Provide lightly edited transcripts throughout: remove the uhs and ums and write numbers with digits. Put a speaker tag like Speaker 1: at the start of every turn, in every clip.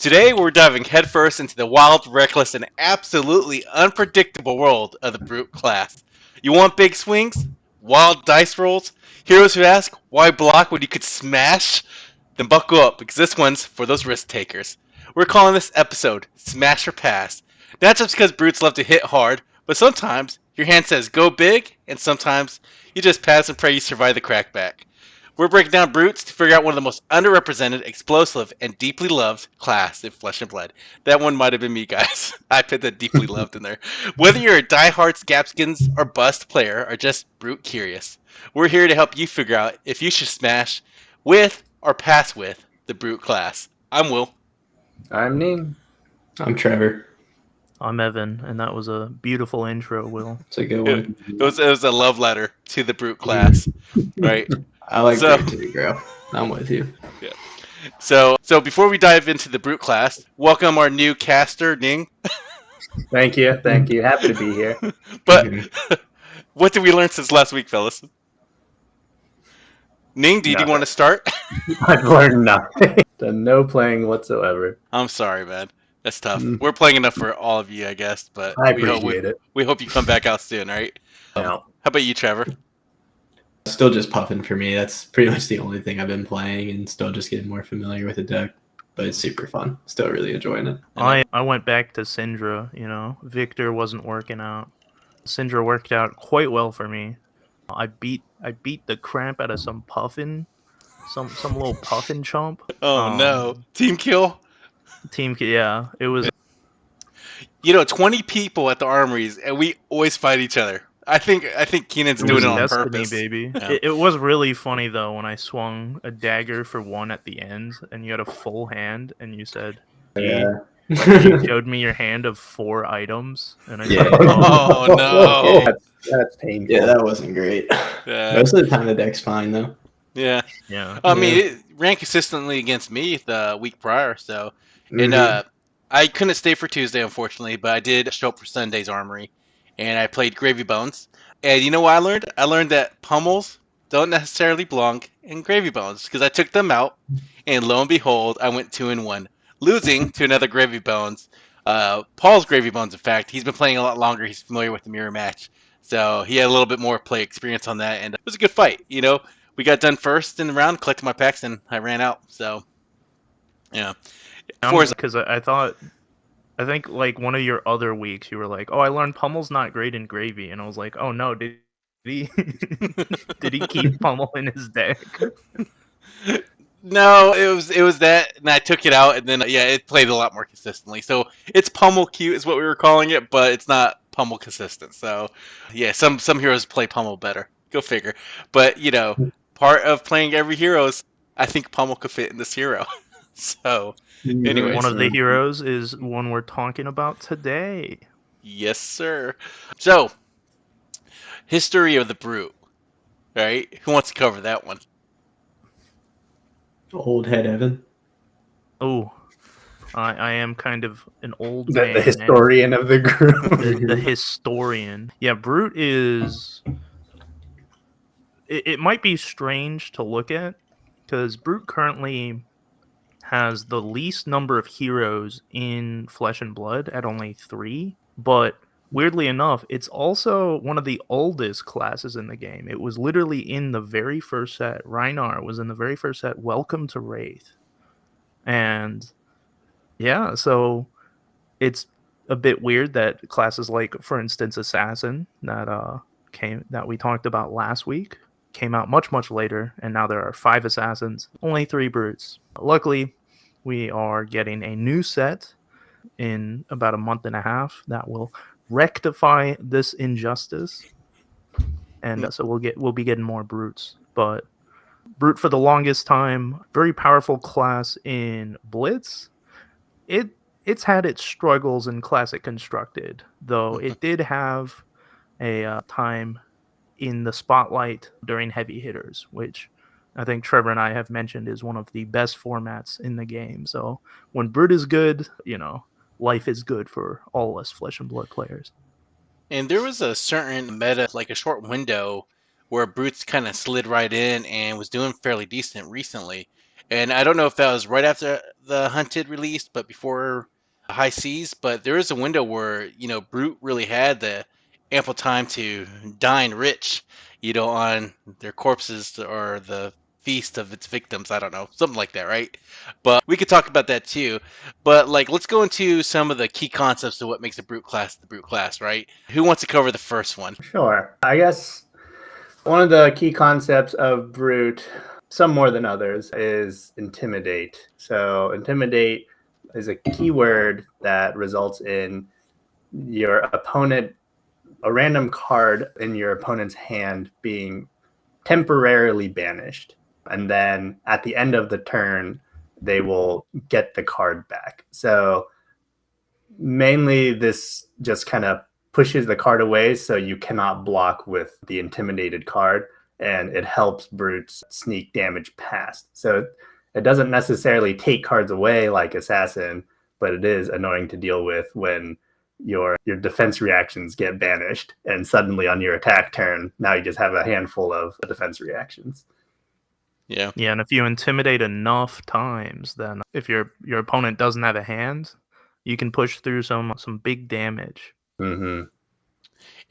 Speaker 1: Today we're diving headfirst into the wild, reckless, and absolutely unpredictable world of the Brute class. You want big swings? Wild dice rolls? Heroes who ask, why block when you could smash? Then buckle up, because this one's for those risk takers. We're calling this episode Smash or Pass. Not just because Brutes love to hit hard, but sometimes your hand says go big, and sometimes you just pass and pray you survive the crackback. We're breaking down Brutes to figure out one of the most underrepresented, explosive, and deeply loved class in Flesh and Blood. That one might have been me, guys. I put the deeply loved in there. Whether you're a diehard Scabskins or Bust player or just Brute curious, we're here to help you figure out if you should smash with or pass with the Brute class. I'm Will.
Speaker 2: I'm Ning.
Speaker 3: I'm Trevor.
Speaker 4: I'm Evan, and that was a beautiful intro, Will.
Speaker 3: It's a good one.
Speaker 1: It was a love letter to the Brute class, right?
Speaker 3: I like that too, girl. I'm with you.
Speaker 1: Yeah. So before we dive into the Brute class, welcome our new caster, Ning.
Speaker 2: Thank you. Happy to be here.
Speaker 1: But what did we learn since last week, fellas? Ning, do you want to start?
Speaker 2: I've learned nothing. Done no playing whatsoever.
Speaker 1: I'm sorry, man. That's tough. We're playing enough for all of you, I guess. But
Speaker 2: I appreciate it.
Speaker 1: We hope you come back out soon, right?
Speaker 2: No.
Speaker 1: How about you, Trevor?
Speaker 3: Still just puffing for me. That's pretty much the only thing I've been playing and still just getting more familiar with the deck. But it's super fun. Still really enjoying it.
Speaker 4: I went back to Syndra, Victor wasn't working out. Syndra worked out quite well for me. I beat the crap out of some puffin, some little puffin chump.
Speaker 1: Oh no. Team kill?
Speaker 4: Yeah. It was
Speaker 1: 20 people at the armories and we always fight each other. I think Keenan's doing it on
Speaker 4: destiny,
Speaker 1: purpose.
Speaker 4: Baby.
Speaker 1: Yeah.
Speaker 4: It was really funny though when I swung a dagger for one at the end and you had a full hand and you said,
Speaker 3: Yeah.
Speaker 4: you showed me your hand of 4 items and I said,
Speaker 1: Oh no.
Speaker 2: That's painful.
Speaker 3: Yeah, that wasn't great.
Speaker 1: Yeah.
Speaker 3: Most of the time the deck's fine though.
Speaker 1: Yeah.
Speaker 4: Yeah.
Speaker 1: I mean, it ran consistently against me the week prior, so and I couldn't stay for Tuesday, unfortunately, but I did show up for Sunday's armory, and I played Gravy Bones. And you know what I learned? I learned that pummels don't necessarily belong in Gravy Bones because I took them out, and lo and behold, I went 2-1, losing to another Gravy Bones. Paul's Gravy Bones, in fact, he's been playing a lot longer. He's familiar with the mirror match, so he had a little bit more play experience on that, and it was a good fight. We got done first in the round, collected my packs, and I ran out. So, yeah.
Speaker 4: Because I think like one of your other weeks you were like, oh, I learned Pummel's not great in Gravy, and I was like, oh no, did he did he keep Pummel in his deck?
Speaker 1: No, it was that, and I took it out, and then it played a lot more consistently. So it's Pummel cute is what we were calling it, but it's not Pummel consistent. So yeah, some heroes play Pummel better. Go figure. But part of playing every hero is I think Pummel could fit in this hero. So anyway,
Speaker 4: one of the heroes is one we're talking about today.
Speaker 1: Yes, sir. So history of the Brute. Right? Who wants to cover that one?
Speaker 3: Old head Evan.
Speaker 4: Oh, I am kind of an old man.
Speaker 2: The historian of the group.
Speaker 4: The historian. Yeah, Brute is... It might be strange to look at, because Brute currently has the least number of heroes in Flesh and Blood at only 3, but weirdly enough, it's also one of the oldest classes in the game. It was literally in the very first set. Rhinar was in the very first set, Welcome to Wraith. And yeah, so it's a bit weird that classes like, for instance, Assassin, that we talked about last week, came out much later, and now there are 5 Assassins, only 3 Brutes. Luckily, we are getting a new set in about a month and a half that will rectify this injustice, and so we'll be getting more Brutes. But Brute for the longest time, very powerful class in Blitz. It's had its struggles in Classic Constructed, though it did have a time in the spotlight during heavy hitters, which I think Trevor and I have mentioned is one of the best formats in the game. So when Brute is good, life is good for all us Flesh and Blood players.
Speaker 1: And there was a certain meta, like a short window, where Brutes kind of slid right in and was doing fairly decent recently. And I don't know if that was right after the Hunted released, but before High Seas. But there is a window where Brute really had the ample time to dine rich, on their corpses or the feast of its victims. I don't know, something like that, right? But we could talk about that too. But let's go into some of the key concepts of what makes the Brute class, right? Who wants to cover the first one?
Speaker 2: Sure. I guess one of the key concepts of Brute, some more than others, is Intimidate. So Intimidate is a keyword that results in your opponent, a random card in your opponent's hand being temporarily banished. And then at the end of the turn, they will get the card back. So mainly this just kind of pushes the card away so you cannot block with the intimidated card, and it helps brutes sneak damage past. So it doesn't necessarily take cards away like Assassin, but it is annoying to deal with when your defense reactions get banished, and suddenly on your attack turn, now you just have a handful of defense reactions.
Speaker 1: Yeah.
Speaker 4: Yeah, and if you intimidate enough times, then if your opponent doesn't have a hand, you can push through some big damage.
Speaker 2: Mm-hmm.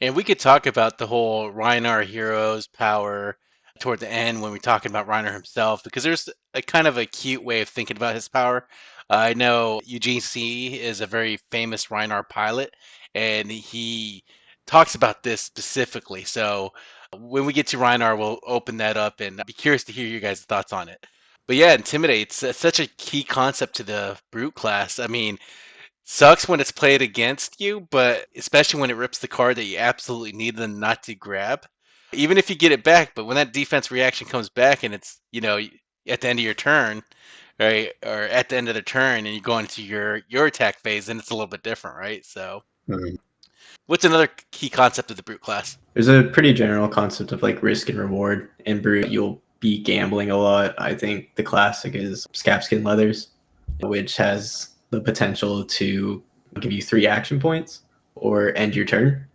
Speaker 1: And we could talk about the whole Rhinar hero's power toward the end when we're talking about Rhinar himself, because there's a kind of a cute way of thinking about his power. I know Eugene C. is a very famous Rhinar pilot, and he talks about this specifically. So when we get to Rhinar, we'll open that up, and I'd be curious to hear your guys' thoughts on it. But yeah, Intimidate's such a key concept to the Brute class. I mean, sucks when it's played against you, but especially when it rips the card that you absolutely need them not to grab. Even if you get it back, but when that defense reaction comes back and it's, at the end of your turn, right, or at the end of the turn and you go into your attack phase, then it's a little bit different, right? So,
Speaker 2: Mm-hmm.
Speaker 1: what's another key concept of the Brute class?
Speaker 3: There's a pretty general concept of risk and reward. In Brute, you'll be gambling a lot. I think the classic is Scabskin Leathers, which has the potential to give you 3 action points or end your turn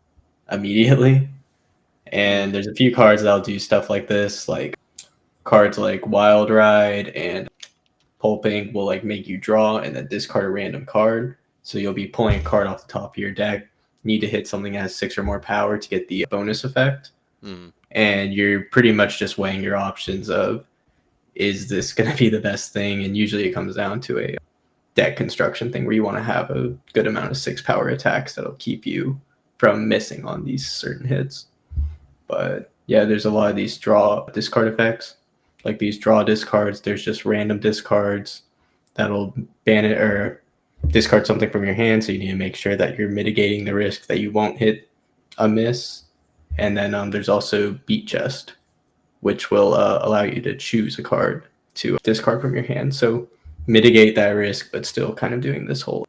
Speaker 3: immediately. And there's a few cards that'll do stuff like this, like cards like Wild Ride and Pulping will make you draw and then discard a random card. So you'll be pulling a card off the top of your deck. Need to hit something that has 6 or more power to get the bonus effect. And you're pretty much just weighing your options of, is this going to be the best thing? And usually it comes down to a deck construction thing where you want to have a good amount of 6 power attacks that'll keep you from missing on these certain hits. But yeah, there's a lot of these draw discard effects. Like these draw discards, there's just random discards that'll ban it or discard something from your hand. So you need to make sure that you're mitigating the risk that you won't hit a miss. And then there's also Beat Chest, which will allow you to choose a card to discard from your hand. So mitigate that risk, but still kind of doing this whole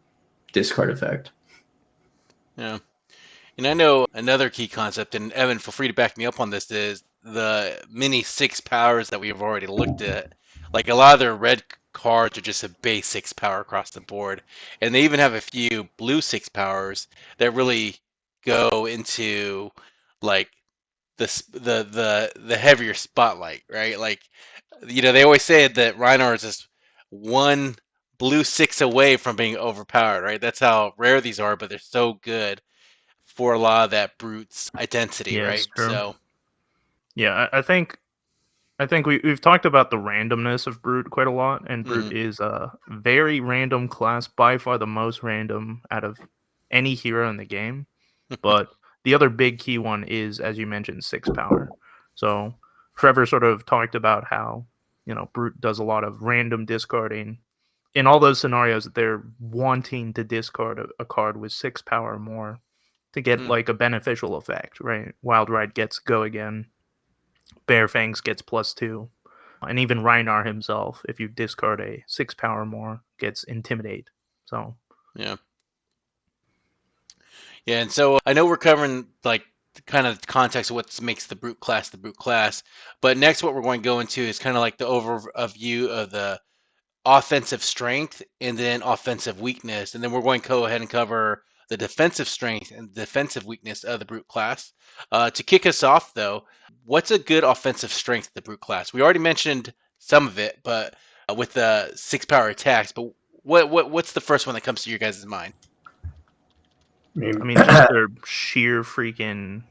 Speaker 3: discard effect.
Speaker 1: Yeah. And I know another key concept, and Evan, feel free to back me up on this, is the mini 6 powers that we have already looked at. Like a lot of their red cards are just a base 6 power across the board. And they even have a few blue 6 powers that really go into the heavier spotlight, right? They always say that Rhinar is just one blue 6 away from being overpowered, right? That's how rare these are, but they're so good for a lot of that Brute's identity,
Speaker 4: Yeah,
Speaker 1: right?
Speaker 4: it's true.
Speaker 1: So
Speaker 4: yeah, I think we've talked about the randomness of Brute quite a lot, and Brute is a very random class, by far the most random out of any hero in the game. But the other big key one is, as you mentioned, 6 power. So Trevor sort of talked about how, Brute does a lot of random discarding. In all those scenarios, they're wanting to discard a card with 6 power or more to get a beneficial effect, right? Wild Ride gets Go Again. Bare Fangs gets +2. And even Rhinar himself, if you discard a 6 power or more, gets Intimidate. So
Speaker 1: yeah. Yeah, and so I know we're covering kind of context of what makes the Brute class, but next what we're going to go into is kind of the overview of the offensive strength and then offensive weakness, and then we're going to go ahead and cover the defensive strength and defensive weakness of the Brute class. To kick us off, though, what's a good offensive strength of the Brute class? We already mentioned some of it, but with the 6 power attacks. But what's the first one that comes to your guys' mind?
Speaker 4: I mean, just their sheer freaking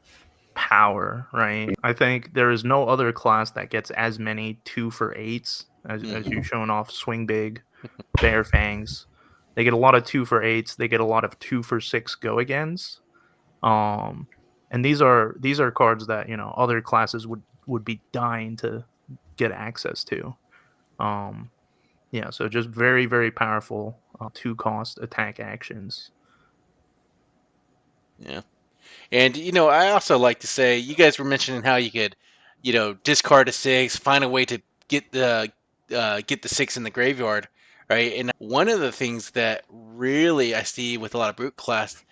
Speaker 4: power, right? I think there is no other class that gets as many 2-for-8s as you've shown off. Swing Big, Bear Fangs. They get a lot of 2-for-8s. They get a lot of 2-for-6 go agains. And these are cards that other classes would be dying to get access to. So just very, very powerful 2-cost attack actions.
Speaker 1: Yeah. And I also like to say, you guys were mentioning how you could, discard a 6, find a way to get the 6 in the graveyard, right? And one of the things that really I see with a lot of brute class,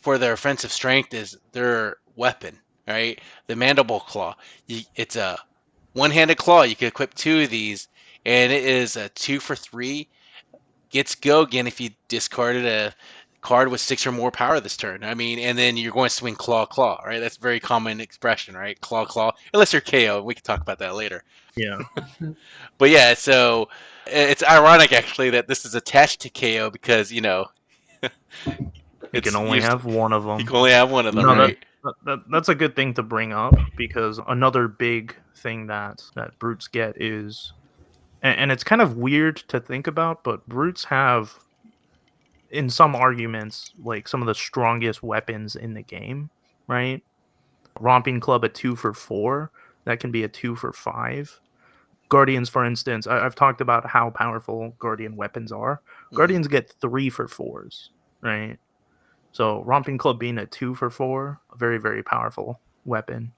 Speaker 1: for their offensive strength, is their weapon, right? The Mandible Claw. It's a one-handed claw. You can equip 2 of these, and it is a 2-for-3. Gets go again if you discarded a card with 6 or more power this turn. I mean, and then you're going to swing claw, right? That's a very common expression, right? Claw. Unless you're KO. We can talk about that later.
Speaker 4: Yeah.
Speaker 1: But yeah, so it's ironic actually that this is attached to KO because,
Speaker 4: You can only have one of them.
Speaker 1: You can only have one of them, right?
Speaker 4: That's a good thing to bring up, because another big thing that brutes get is, and it's kind of weird to think about, but brutes have, in some arguments, like some of the strongest weapons in the game, right? Romping Club, a 2-for-4, that can be a 2-for-5. Guardians, for instance, I've talked about how powerful Guardian weapons are. Guardians get 3-for-4s, right? So Romping Club being a 2-for-4, a very, very powerful weapon.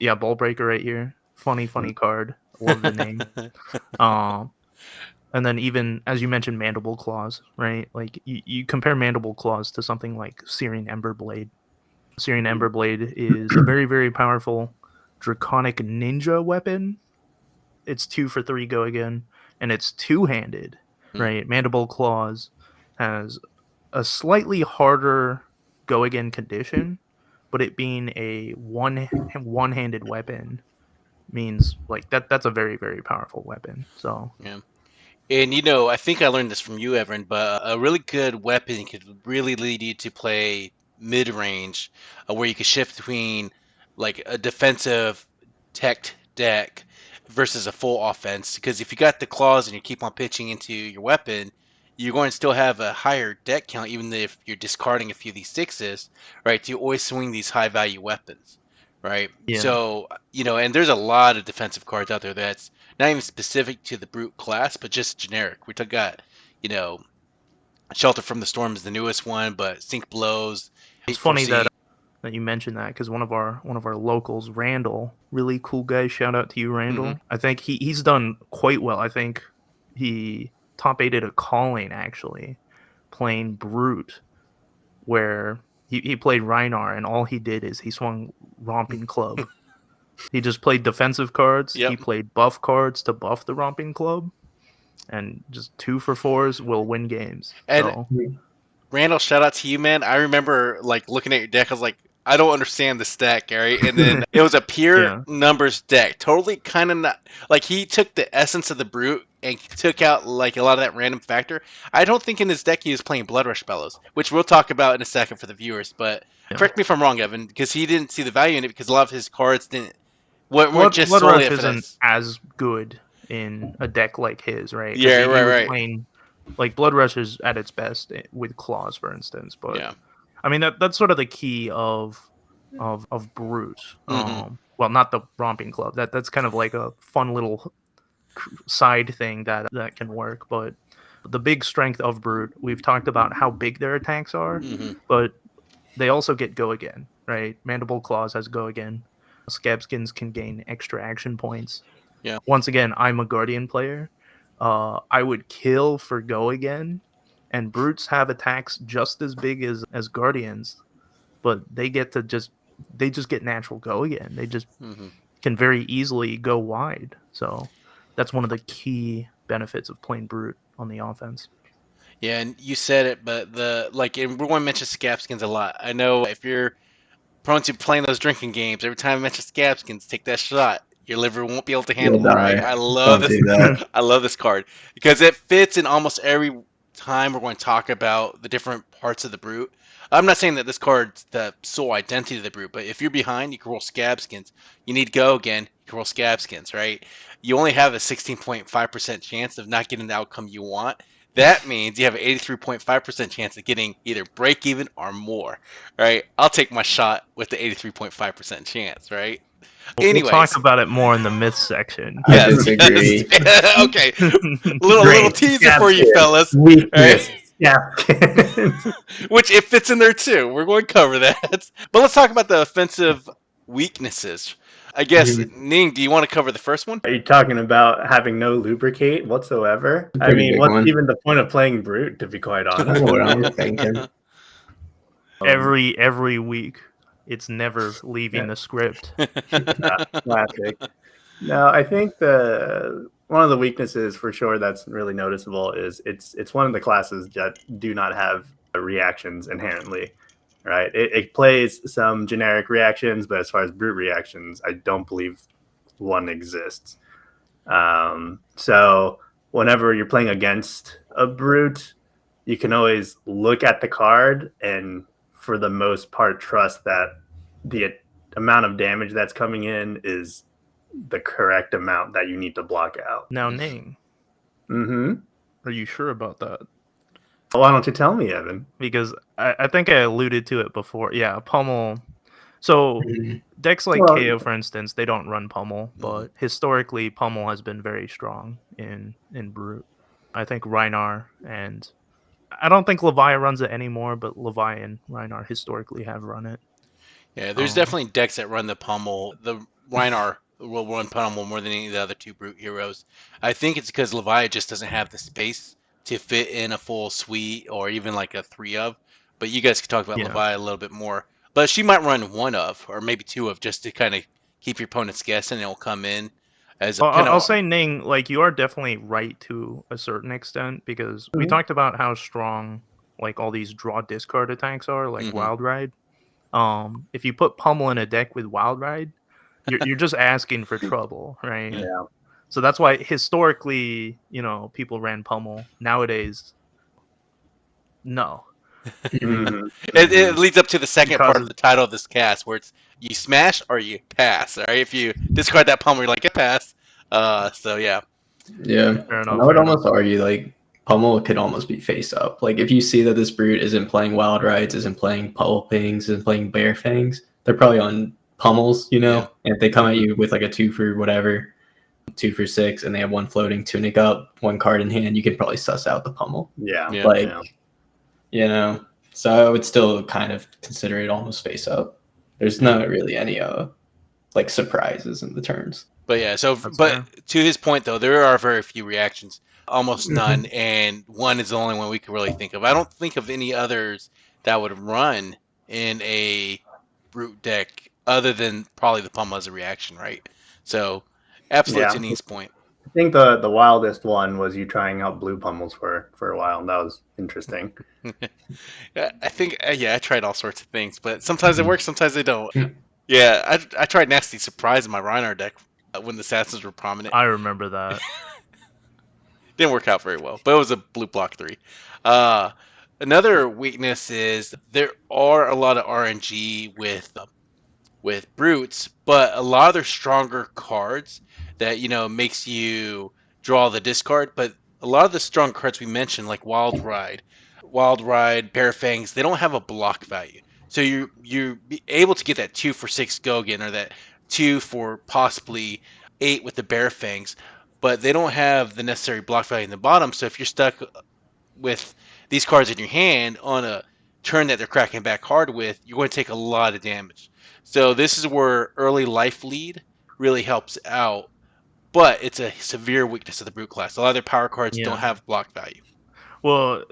Speaker 4: Yeah, Ball Breaker right here. Funny card. Love the name. And then even, as you mentioned, Mandible Claws, right? Like, you compare Mandible Claws to something like Searing Emberblade. Searing Emberblade is a very, very powerful Draconic Ninja weapon. It's 2-for-3 go again, and it's 2-handed, right? Mandible Claws has a slightly harder go again condition, but it being a one-handed weapon means like that's a very, very powerful weapon. So
Speaker 1: yeah. And I think I learned this from you, Evan, but a really good weapon could really lead you to play mid-range, where you could shift between like a defensive tech deck versus a full offense. Because if you got the claws and you keep on pitching into your weapon, you're going to still have a higher deck count, even if you're discarding a few of these 6s, right? You always swing these high-value weapons, right?
Speaker 4: Yeah.
Speaker 1: So, and there's a lot of defensive cards out there that's not even specific to the brute class, but just generic. We got, Shelter from the Storm is the newest one, but Sink Blows.
Speaker 4: It's funny that you mentioned that, because one of our locals, Randall, really cool guy. Shout out to you, Randall.
Speaker 1: Mm-hmm.
Speaker 4: I think he's done quite well. I think he top 8'd a calling, actually, playing brute, where he played Rhinar, and all he did is he swung Romping Club. He just played defensive cards.
Speaker 1: Yep.
Speaker 4: He played buff cards to buff the Romping Club, and just 2-for-4s will win games.
Speaker 1: And
Speaker 4: so,
Speaker 1: Randall, shout out to you, man. I remember like looking at your deck. I was like, I don't understand this deck, Gary. And then it was a pure numbers deck. Totally kind of not like, he took the essence of the brute and took out like a lot of that random factor. I don't think in this deck he was playing Blood Rush Bellows, which we'll talk about in a second for the viewers. But correct me if I'm wrong, Evan, because he didn't see the value in it, because a lot of his cards weren't just
Speaker 4: Blood
Speaker 1: solely
Speaker 4: Rush
Speaker 1: for
Speaker 4: isn't
Speaker 1: this.
Speaker 4: as good in a deck like his, right?
Speaker 1: Yeah,
Speaker 4: he was
Speaker 1: right.
Speaker 4: Playing, like, Blood Rush is at its best with claws, for instance. But
Speaker 1: yeah.
Speaker 4: I mean, that's sort of the key of brute.
Speaker 1: Mm-hmm.
Speaker 4: Well, not the Romping Club. That's kind of like a fun little side thing that can work. But the big strength of brute, we've talked about how big their attacks are, but they also get go again, right? Mandible Claws has go again. Scabskins can gain extra action points.
Speaker 1: Yeah.
Speaker 4: Once again, I'm a Guardian player. I would kill for go again, and brutes have attacks just as big as Guardians, but they get natural go again. They just can very easily go wide. So that's one of the key benefits of playing brute on the offense.
Speaker 1: Yeah, and you said it, but and we're going to mention Scabskins a lot. I know if you're prone to playing those drinking games, every time I mention Scabskins, take that shot. Your liver won't be able to handle
Speaker 3: You'll
Speaker 1: it, right?
Speaker 3: die.
Speaker 1: I love
Speaker 3: Don't
Speaker 1: this.
Speaker 3: do that.
Speaker 1: I love this card because it fits in almost every time we're going to talk about the different parts of the brute. I'm not saying that this card's the sole identity of the brute, but if you're behind, you can roll Scabskins. You need to go again, you can roll Scabskins, right? You only have a 16.5% chance of not getting the outcome you want. That means you have an 83.5% chance of getting either break even or more, right? I'll take my shot with the 83.5% chance, right?
Speaker 4: We'll talk
Speaker 1: Anyways,
Speaker 4: about it more in the myth section.
Speaker 3: I
Speaker 1: yes,
Speaker 3: disagree.
Speaker 1: yes. Okay, little
Speaker 2: Great.
Speaker 1: teaser for you
Speaker 2: Scabskin.
Speaker 1: fellas,
Speaker 2: Weakness.
Speaker 1: right?
Speaker 2: Scabskin.
Speaker 1: Which it fits in there too. We're going to cover that. But let's talk about the offensive weaknesses. I guess,
Speaker 3: Mhm.
Speaker 1: Ning, do you want to cover the first one?
Speaker 2: Are you talking about having no lubricate whatsoever?
Speaker 3: A
Speaker 2: I
Speaker 3: pretty
Speaker 2: mean,
Speaker 3: big
Speaker 2: what's
Speaker 3: one.
Speaker 2: even the point of playing brute, to be quite
Speaker 3: I
Speaker 2: honest?
Speaker 3: know what I'm thinking.
Speaker 4: Every week, it's never leaving the script.
Speaker 2: Classic. No, I think the one of the weaknesses for sure that's really noticeable is it's one of the classes that do not have reactions inherently, right? It plays some generic reactions, but as far as brute reactions, I don't believe one exists. So whenever you're playing against a brute, you can always look at the card and, for the most part, trust that the amount of damage that's coming in is the correct amount that you need to block out.
Speaker 4: Now, Ning,
Speaker 2: Mm-hmm.
Speaker 4: are you sure about that?
Speaker 2: Why don't you tell me, Evan?
Speaker 4: Because I think I alluded to it before. Yeah, pummel. So
Speaker 3: Mhm.
Speaker 4: decks like
Speaker 2: Well,
Speaker 4: Kayo, for instance, they don't run pummel, but historically pummel has been very strong in brute. I think Rhinar and I don't think Levia runs it anymore, but Levia and Rhinar historically have run it.
Speaker 1: Yeah, there's definitely decks that run the pummel. The Rhinar will run pummel more than any of the other two brute heroes. I think it's because Levia just doesn't have the space to fit in a full suite or even like a three of. But you guys can talk about
Speaker 4: Yeah.
Speaker 1: Levia a little bit more. But she might run one of, or maybe two of, just to kind of keep your opponents guessing. And it'll come in as a
Speaker 4: Well,
Speaker 1: kind
Speaker 4: I'll
Speaker 1: of.
Speaker 4: say Ning, like you are definitely right to a certain extent because we
Speaker 2: Mhm.
Speaker 4: talked about how strong like all these draw discard attacks are, like
Speaker 1: Mhm.
Speaker 4: Wild Ride. If you put pummel in a deck with Wild Ride, you're just asking for trouble, right?
Speaker 2: Yeah.
Speaker 4: So that's why historically, people ran pummel. Nowadays, no.
Speaker 2: Mhm.
Speaker 1: It leads up to the second
Speaker 4: Because
Speaker 1: part of the title of this cast, where it's you smash or you pass. All right, if you discard that pummel, you're like a pass. So yeah.
Speaker 3: Yeah.
Speaker 4: fair
Speaker 3: And
Speaker 4: enough.
Speaker 3: I would
Speaker 4: Fair enough.
Speaker 3: almost argue like Pummel could almost be face up. Like if you see that this brute isn't playing Wild Rides, isn't playing Pummel Pings, isn't playing Bear Fangs, they're probably on Pummels,
Speaker 1: Yeah.
Speaker 3: And if they come at you with like a 2 for whatever, 2 for 6, and they have one floating Tunic up, one card in hand, you can probably suss out the Pummel.
Speaker 2: Yeah.
Speaker 1: Yeah.
Speaker 3: Like,
Speaker 2: Yeah.
Speaker 3: So I would still kind of consider it almost face up. There's not really any like surprises in the turns.
Speaker 1: But yeah, so
Speaker 4: That's
Speaker 1: but
Speaker 4: fair.
Speaker 1: to his point though, there are very few reactions, almost
Speaker 3: Mhm.
Speaker 1: none, and one is the only one we can really think of. I don't think of any others that would run in a brute deck other than probably the pummel as a reaction, right? So, absolute
Speaker 2: Yeah.
Speaker 1: to Ning's point.
Speaker 2: I think the wildest one was you trying out blue pummels for a while, and that was interesting.
Speaker 1: I think yeah, I tried all sorts of things, but sometimes it works, sometimes they don't.
Speaker 3: Mhm.
Speaker 1: Yeah, I tried Nasty Surprise in my Rhinar deck when the assassins were prominent.
Speaker 4: I remember that.
Speaker 1: Didn't work out very well, but it was a blue block 3. Another weakness is there are a lot of RNG with brutes, but a lot of their stronger cards that makes you draw the discard. But a lot of the strong cards we mentioned, like Wild Ride, Bear Fangs, they don't have a block value. So you're able to get that 2 for 6 go again, or that 2 for possibly 8 with the Bear Fangs, but they don't have the necessary block value in the bottom. So if you're stuck with these cards in your hand on a turn that they're cracking back hard with, you're going to take a lot of damage. So this is where early life lead really helps out, but it's a severe weakness of the brute class. A lot of their power cards don't
Speaker 4: Yeah.
Speaker 1: have block value.
Speaker 4: Well,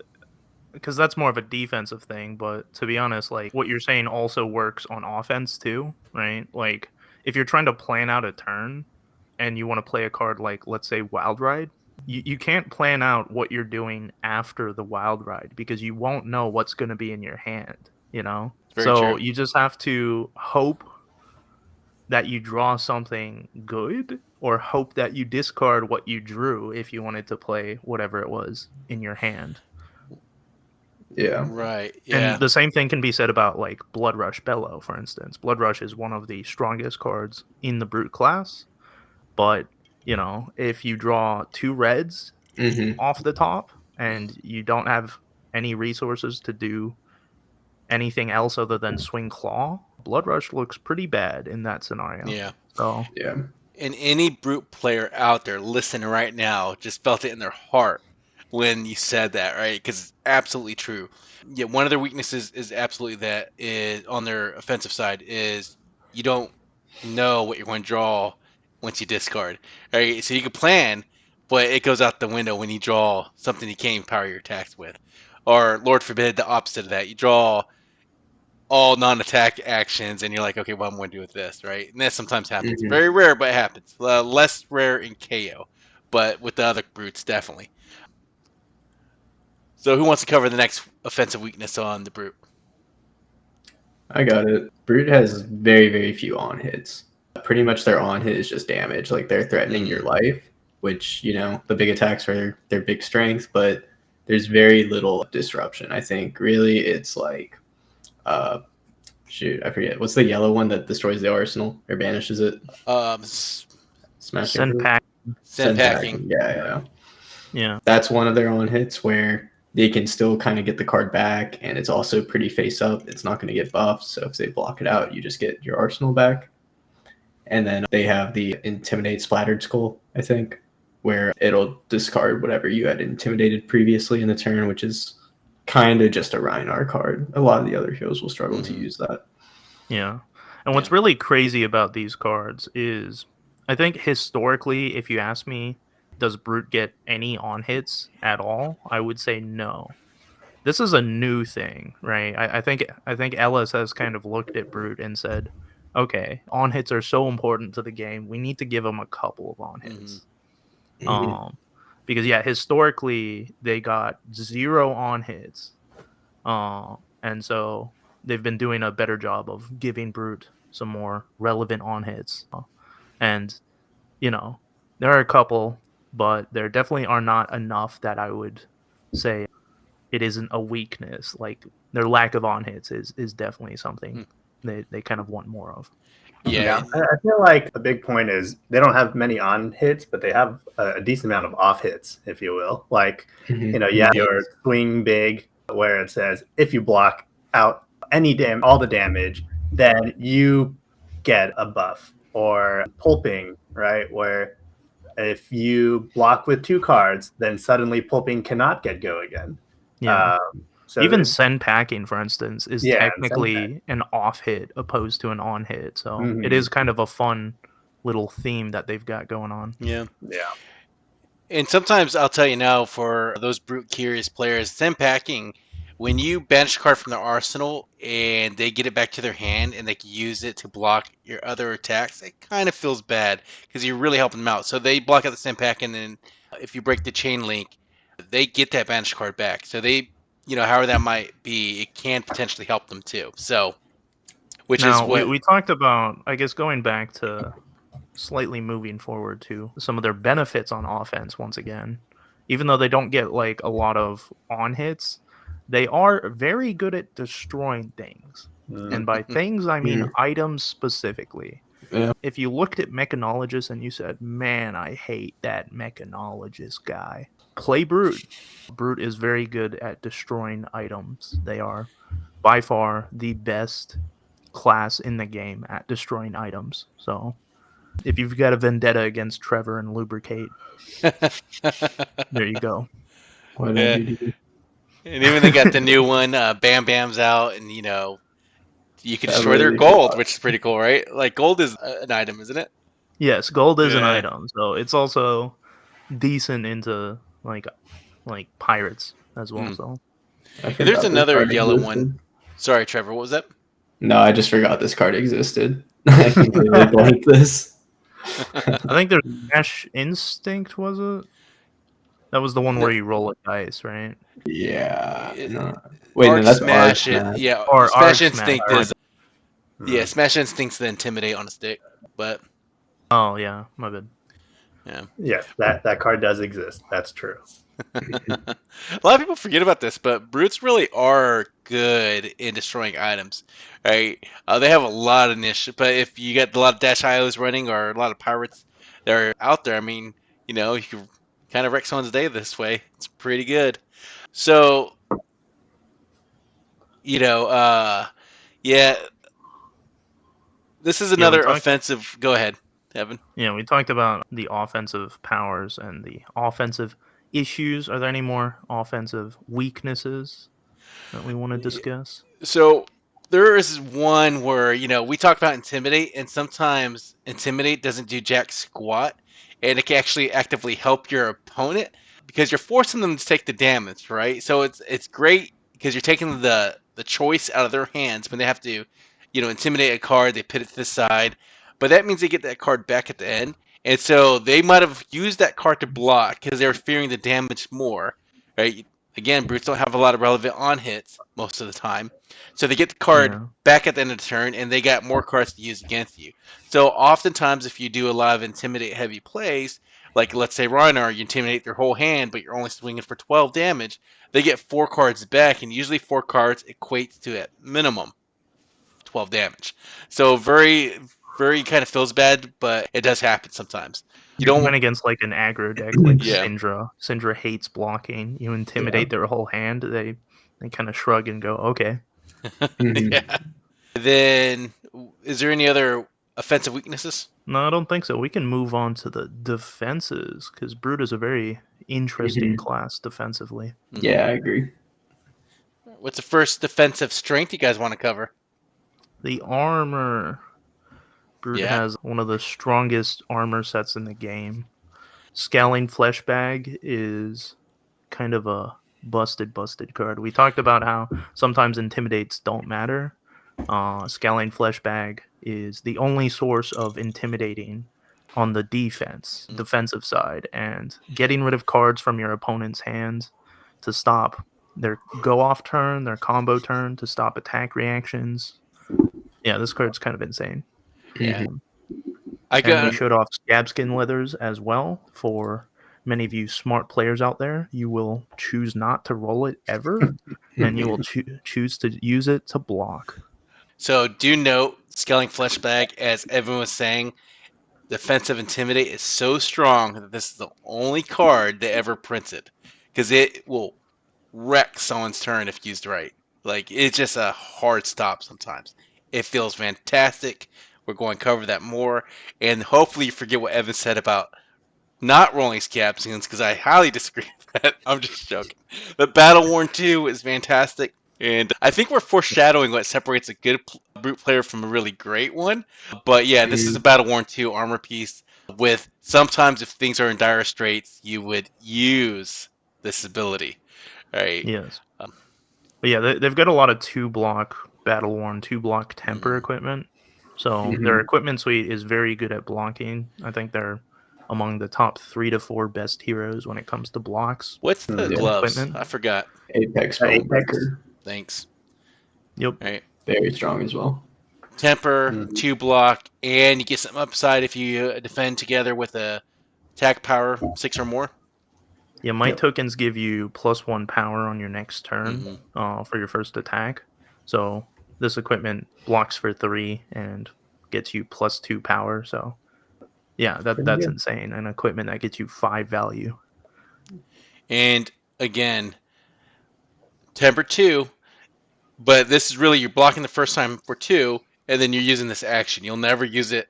Speaker 4: because that's more of a defensive thing, but to be honest, like what you're saying also works on offense too, right? Like if you're trying to plan out a turn and you want to play a card like, let's say, Wild Ride, you can't plan out what you're doing after the Wild Ride because you won't know what's going to be in your hand,
Speaker 1: Very
Speaker 4: So
Speaker 1: true.
Speaker 4: you just have to hope that you draw something good, or hope that you discard what you drew if you wanted to play whatever it was in your hand.
Speaker 3: Yeah.
Speaker 1: Right. Yeah.
Speaker 4: And the same thing can be said about like Blood Rush Bellow, for instance. Blood Rush is one of the strongest cards in the Brute class, but if you draw 2 reds
Speaker 3: Mm-hmm.
Speaker 4: off the top and you don't have any resources to do anything else other than swing claw, Blood Rush looks pretty bad in that scenario.
Speaker 1: Yeah.
Speaker 4: So
Speaker 3: Yeah.
Speaker 1: And any Brute player out there listening right now just felt it in their heart when you said that, right? Because it's absolutely true. Yeah, one of their weaknesses is absolutely that is on their offensive side is you don't know what you're going to draw once you discard. Right? So you can plan, but it goes out the window when you draw something you can't even power your attacks with. Or Lord forbid the opposite of that. You draw all non-attack actions, and you're like, okay, what am I going to do with this, right? And that sometimes happens.
Speaker 3: Mhm.
Speaker 1: Very rare, but it happens. Less rare in Kayo, but with the other brutes, definitely. So who wants to cover the next offensive weakness on the brute?
Speaker 3: I got it. Brute has very, very few on hits. Pretty much their on hit is just damage. Like they're threatening your life, which, the big attacks are their big strength, but there's very little disruption. I think really it's like, I forget. What's the yellow one that destroys the arsenal or banishes it? Smash
Speaker 4: Send pack.
Speaker 1: Send packing.
Speaker 3: Yeah.
Speaker 4: Yeah.
Speaker 3: That's one of their on hits where they can still kind of get the card back, and it's also pretty face up. It's not going to get buffed, so if they block it out, you just get your arsenal back. And then they have the Intimidate Splattered Skull, I think, where it'll discard whatever you had intimidated previously in the turn, which is kind of just a Rhinar card. A lot of the other heroes will struggle to use that.
Speaker 4: Yeah. And what's really crazy about these cards is, I think historically, if you ask me, does Brute get any on hits at all? I would say no. This is a new thing, right? I think Ellis has kind of looked at Brute and said, okay, on hits are so important to the game. We need to give them a couple of on hits. Because historically they got 0 on hits. And so they've been doing a better job of giving Brute some more relevant on hits. And there are a couple, but there definitely are not enough that I would say it isn't a weakness. Like their lack of on hits is definitely something they kind of want more of.
Speaker 1: Yeah.
Speaker 2: I feel like a big point is they don't have many on hits, but they have a decent amount of off hits, if you will. Like, you have your swing big where it says if you block out all the damage, then you get a buff. Or pulping, right? Where if you block with 2 cards, then suddenly pulping cannot get go again.
Speaker 4: Yeah.
Speaker 2: So
Speaker 4: even send packing, for instance, is technically an off hit opposed to an on hit. So it is kind of a fun little theme that they've got going on.
Speaker 1: Yeah.
Speaker 2: Yeah.
Speaker 1: And sometimes I'll tell you now, for those brute curious players, send packing, when you bench a card from their arsenal and they get it back to their hand and they can use it to block your other attacks, it kind of feels bad because you're really helping them out. So they block out the send pack, and then if you break the chain link, they get that bench card back. So they, however that might be, it can potentially help them too. So, which is what
Speaker 4: we talked about, I guess, going back to slightly moving forward to some of their benefits on offense once again. Even though they don't get like a lot of on hits, they are very good at destroying things. And by things, I mean items specifically.
Speaker 3: Yeah.
Speaker 4: If you looked at Mechanologist and you said, man, I hate that Mechanologist guy, play Brute. Brute is very good at destroying items. They are by far the best class in the game at destroying items. So if you've got a vendetta against Trevor and Lubricate, there you go.
Speaker 3: What
Speaker 1: Yeah.
Speaker 3: did I do to you?
Speaker 1: And even they got the new one, Bam Bam's out, and you can destroy their
Speaker 3: really
Speaker 1: gold,
Speaker 3: cool.
Speaker 1: which is pretty cool, right? Like gold is an item, isn't it?
Speaker 4: Yes, gold is an
Speaker 1: Yeah.
Speaker 4: item, so it's also decent into like pirates as well. So
Speaker 3: I
Speaker 1: And there's
Speaker 3: forgot this
Speaker 1: another
Speaker 3: card
Speaker 1: yellow
Speaker 3: existed.
Speaker 1: one. Sorry, Trevor, what was that?
Speaker 3: No, I just forgot this card existed. I completely blanked this.
Speaker 4: I think there's Smash Instinct, was it? That was the one where you roll a dice, right?
Speaker 3: Yeah.
Speaker 1: It-
Speaker 3: No. Wait, no,
Speaker 1: Arc
Speaker 3: that's
Speaker 1: Smash,
Speaker 3: Arc Smash.
Speaker 1: yeah.
Speaker 4: Or
Speaker 1: Smash
Speaker 4: Arc
Speaker 1: Instinct
Speaker 4: Smash.
Speaker 1: is Yeah, Smash Instinct's the Intimidate on a stick, but
Speaker 4: Oh yeah, my bad.
Speaker 1: yeah.
Speaker 2: Yes, that card does exist. That's true.
Speaker 1: A lot of people forget about this, but brutes really are good in destroying items, right? They have a lot of niche, but if you get a lot of dash IOs running or a lot of pirates that are out there, I mean, you know, you can kind of wreck someone's day this way. It's pretty good. So, you know, yeah, this is
Speaker 4: Yeah, we
Speaker 1: another
Speaker 4: talked.
Speaker 1: offensive. Go ahead, Evan.
Speaker 4: Yeah, we talked about the offensive powers and the offensive issues. Are there any more offensive weaknesses that we want to discuss?
Speaker 1: So there is one where, you know, we talk about Intimidate, and sometimes Intimidate doesn't do jack squat, and it can actually actively help your opponent because you're forcing them to take the damage, right? So it's great because you're taking the choice out of their hands when they have to, you know, intimidate a card, they put it to the side, but that means they get that card back at the end, and so they might have used that card to block because they were fearing the damage more, right? Again, brutes don't have a lot of relevant on hits most of the time. So they get the card
Speaker 4: Yeah.
Speaker 1: back at the end of the turn, and they got more cards to use against you. So oftentimes, if you do a lot of intimidate heavy plays, like let's say Rhinar, you intimidate their whole hand, but you're only swinging for 12 damage, they get 4 cards back, and usually 4 cards equates to at minimum 12 damage. So very, very kind of feels bad, but it does happen sometimes. You don't.
Speaker 4: Even against like an aggro deck like
Speaker 1: Yeah.
Speaker 4: Syndra. Syndra hates blocking. You intimidate their whole hand. They kind of shrug and go, okay.
Speaker 1: Yeah. Then, is there any other offensive weaknesses?
Speaker 4: No, I don't think so. We can move on to the defenses because Brute is a very interesting class defensively.
Speaker 3: Yeah, I agree.
Speaker 1: What's the first defensive strength you guys want to cover?
Speaker 4: The armor. Brute has one of the strongest armor sets in the game. Scowling Flesh Bag is kind of a busted card. We talked about how sometimes Intimidates don't matter. Scowling Flesh Bag is the only source of intimidating on the defensive side, and getting rid of cards from your opponent's hands to stop their go-off turn, their combo turn, to stop attack reactions. Yeah, this card's kind of insane.
Speaker 1: Yeah.
Speaker 4: And we showed off Scabskin Leathers as well. For many of you smart players out there, you will choose not to roll it ever, and you will choose to use it to block.
Speaker 1: So do note, Scaling Flesh Bag, as everyone was saying, defensive Intimidate is so strong that this is the only card that ever printed, because it will wreck someone's turn if used right. Like, it's just a hard stop sometimes. It feels fantastic. We're going to cover that more, and hopefully you forget what Evan said about not rolling Scabskins, because I highly disagree with that. I'm just joking. But Battle Worn 2 is fantastic, and I think we're foreshadowing what separates a good brute player from a really great one. But yeah, this is a Battle Worn 2 armor piece with sometimes if things are in dire straits, you would use this ability, right?
Speaker 4: Yes. But yeah, they've got a lot of 2-block Battle Worn, 2-block temper equipment. So their equipment suite is very good at blocking. I think they're among the top 3 to 4 best heroes when it comes to blocks.
Speaker 1: What's the gloves?
Speaker 4: Equipment.
Speaker 1: I forgot.
Speaker 3: Apex.
Speaker 1: Thanks.
Speaker 4: Yep.
Speaker 1: Right.
Speaker 3: Very strong as well.
Speaker 1: Temper, 2-block, and you get some upside if you defend together with a attack power 6 or more.
Speaker 4: Yeah, might tokens give you +1 power on your next turn for your first attack. So this equipment blocks for 3 and gets you +2 power. So yeah, that's insane. An equipment that gets you 5 value.
Speaker 1: And again, temper 2, but this is really you're blocking the first time for 2, and then you're using this action. You'll never use it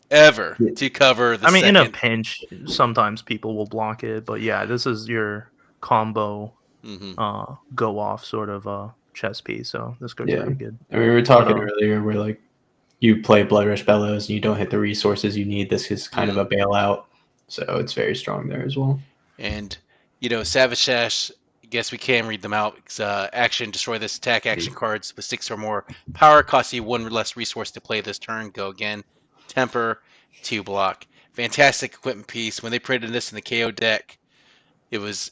Speaker 1: ever to cover the second.
Speaker 4: In a pinch, sometimes people will block it, but yeah, this is your combo go off sort of chess piece. So this goes pretty good.
Speaker 3: I mean, we were talking earlier where like you play Blood Rush Bellows and you don't hit the resources you need. This is kind of a bailout, so it's very strong there as well.
Speaker 1: And you know, Savage Dash, I guess we can read them out. It's, action, destroy this attack action cards with 6 or more power. Costs you 1 less resource to play this turn. Go again. Temper, 2-block. Fantastic equipment piece. When they printed this in the Kayo deck, it was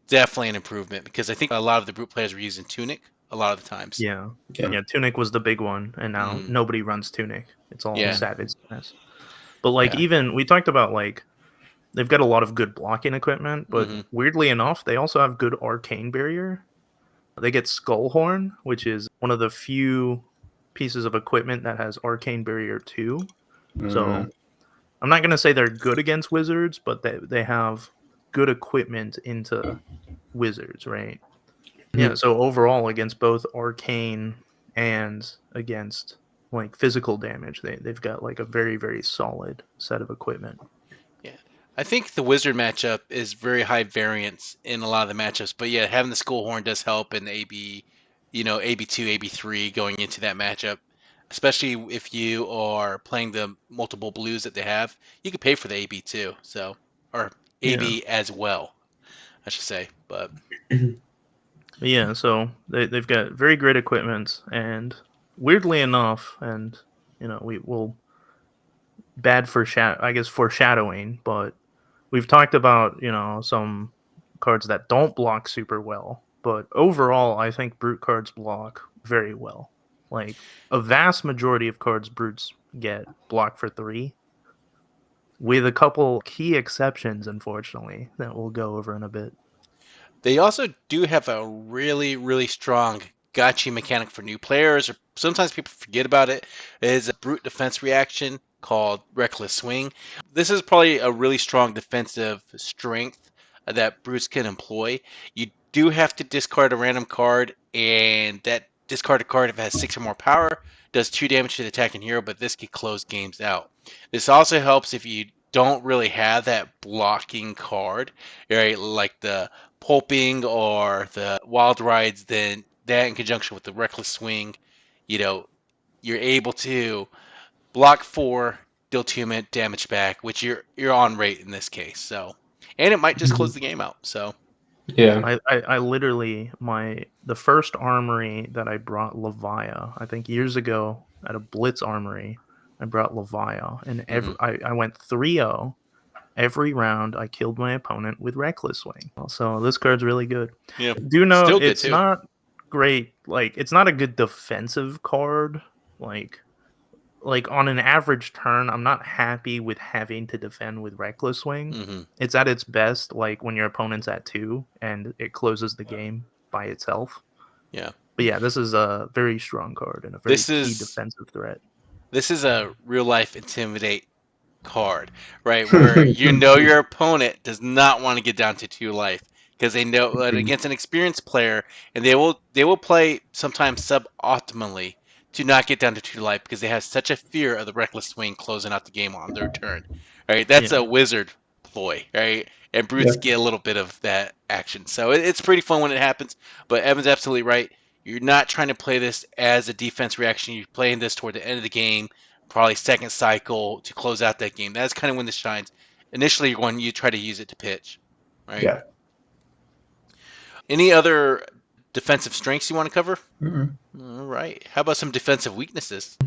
Speaker 1: definitely an improvement because I think a lot of the brute players were using Tunic a lot of the times.
Speaker 4: Yeah.
Speaker 3: Yeah.
Speaker 4: Yeah, Tunic was the big one, and now
Speaker 1: Mhm.
Speaker 4: nobody runs Tunic. It's all
Speaker 1: Yeah.
Speaker 4: Savage Status. But like
Speaker 1: Yeah.
Speaker 4: even we talked about like they've got a lot of good blocking equipment, but
Speaker 1: Mhm.
Speaker 4: weirdly enough, they also have good arcane barrier. They get Skullhorn, which is one of the few pieces of equipment that has arcane barrier too. So I'm not gonna say they're good against wizards, but they have good equipment into wizards, right? Yeah, so overall against both arcane and against like physical damage, they've got like a very, very solid set of equipment.
Speaker 1: Yeah. I think the wizard matchup is very high variance in a lot of the matchups, but yeah, having the skull horn does help in AB, AB2, AB3 going into that matchup, especially if you are playing the multiple blues that they have. You could pay for the AB2, so or
Speaker 4: Yeah.
Speaker 1: AB as well, I should say. But
Speaker 4: But yeah, so they've got very great equipment, and weirdly enough, and we will bad for I guess foreshadowing, but we've talked about some cards that don't block super well, but overall, I think brute cards block very well. Like a vast majority of cards brutes get blocked for 3, with a couple key exceptions, unfortunately, that we'll go over in a bit.
Speaker 1: they also do have a really, really strong gotcha mechanic for new players, or sometimes people forget about it. It is a brute defense reaction called Reckless Swing. This is probably a really strong defensive strength that brutes can employ. You do have to discard a random card, and that discarded card, if it has 6 or more power, does 2 damage to the attacking hero, but this can close games out. This also helps if you don't really have that blocking card, right? Like the pulping or the wild rides, then that in conjunction with the reckless swing, you're able to block 4, deal 2 damage back, which you're on rate in this case. So, and it might just close the game out. So,
Speaker 3: Yeah.
Speaker 4: I literally the first armory that I brought Levia, I think years ago at a Blitz armory, I brought Levia, and I went 3-0. Every round, I killed my opponent with Reckless Swing. So this card's really good.
Speaker 1: yeah,
Speaker 4: Do know
Speaker 1: still good
Speaker 4: it's
Speaker 1: too.
Speaker 4: not great. Like it's not a good defensive card. Like on an average turn, I'm not happy with having to defend with Reckless Swing.
Speaker 1: Mm-hmm.
Speaker 4: It's at its best like when your opponent's at 2 and it closes the game by itself.
Speaker 1: Yeah.
Speaker 4: But yeah, this is a very strong card and a very
Speaker 1: This
Speaker 4: key
Speaker 1: is
Speaker 4: defensive threat.
Speaker 1: this is a real life Intimidate card, right? Where your opponent does not want to get down to 2 life because they know that against an experienced player, and they will play sometimes suboptimally to not get down to 2 life because they have such a fear of the reckless swing closing out the game on their turn, right? That's
Speaker 4: Yeah.
Speaker 1: a wizard ploy, right? And brutes get a little bit of that action, so it's pretty fun when it happens. But Evan's absolutely right. You're not trying to play this as a defense reaction. You're playing this toward the end of the game, probably second cycle to close out that game. That's kind of when this shines. Initially, when you try to use it to pitch, right?
Speaker 2: Yeah.
Speaker 1: Any other defensive strengths you want to cover?
Speaker 2: Mm-hmm.
Speaker 1: All right. How about some defensive weaknesses?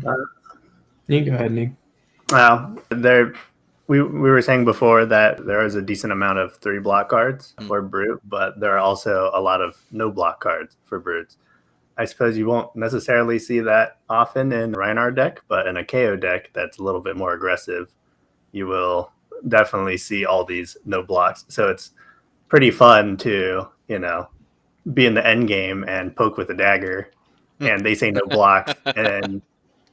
Speaker 3: You go ahead, Nick.
Speaker 2: Well, we were saying before that there is a decent amount of 3 block cards for brute, but there are also a lot of no block cards for brutes. I suppose you won't necessarily see that often in Rhinar deck, but in a Kayo deck that's a little bit more aggressive, you will definitely see all these no blocks. So it's pretty fun to, be in the end game and poke with a dagger and they say no blocks. And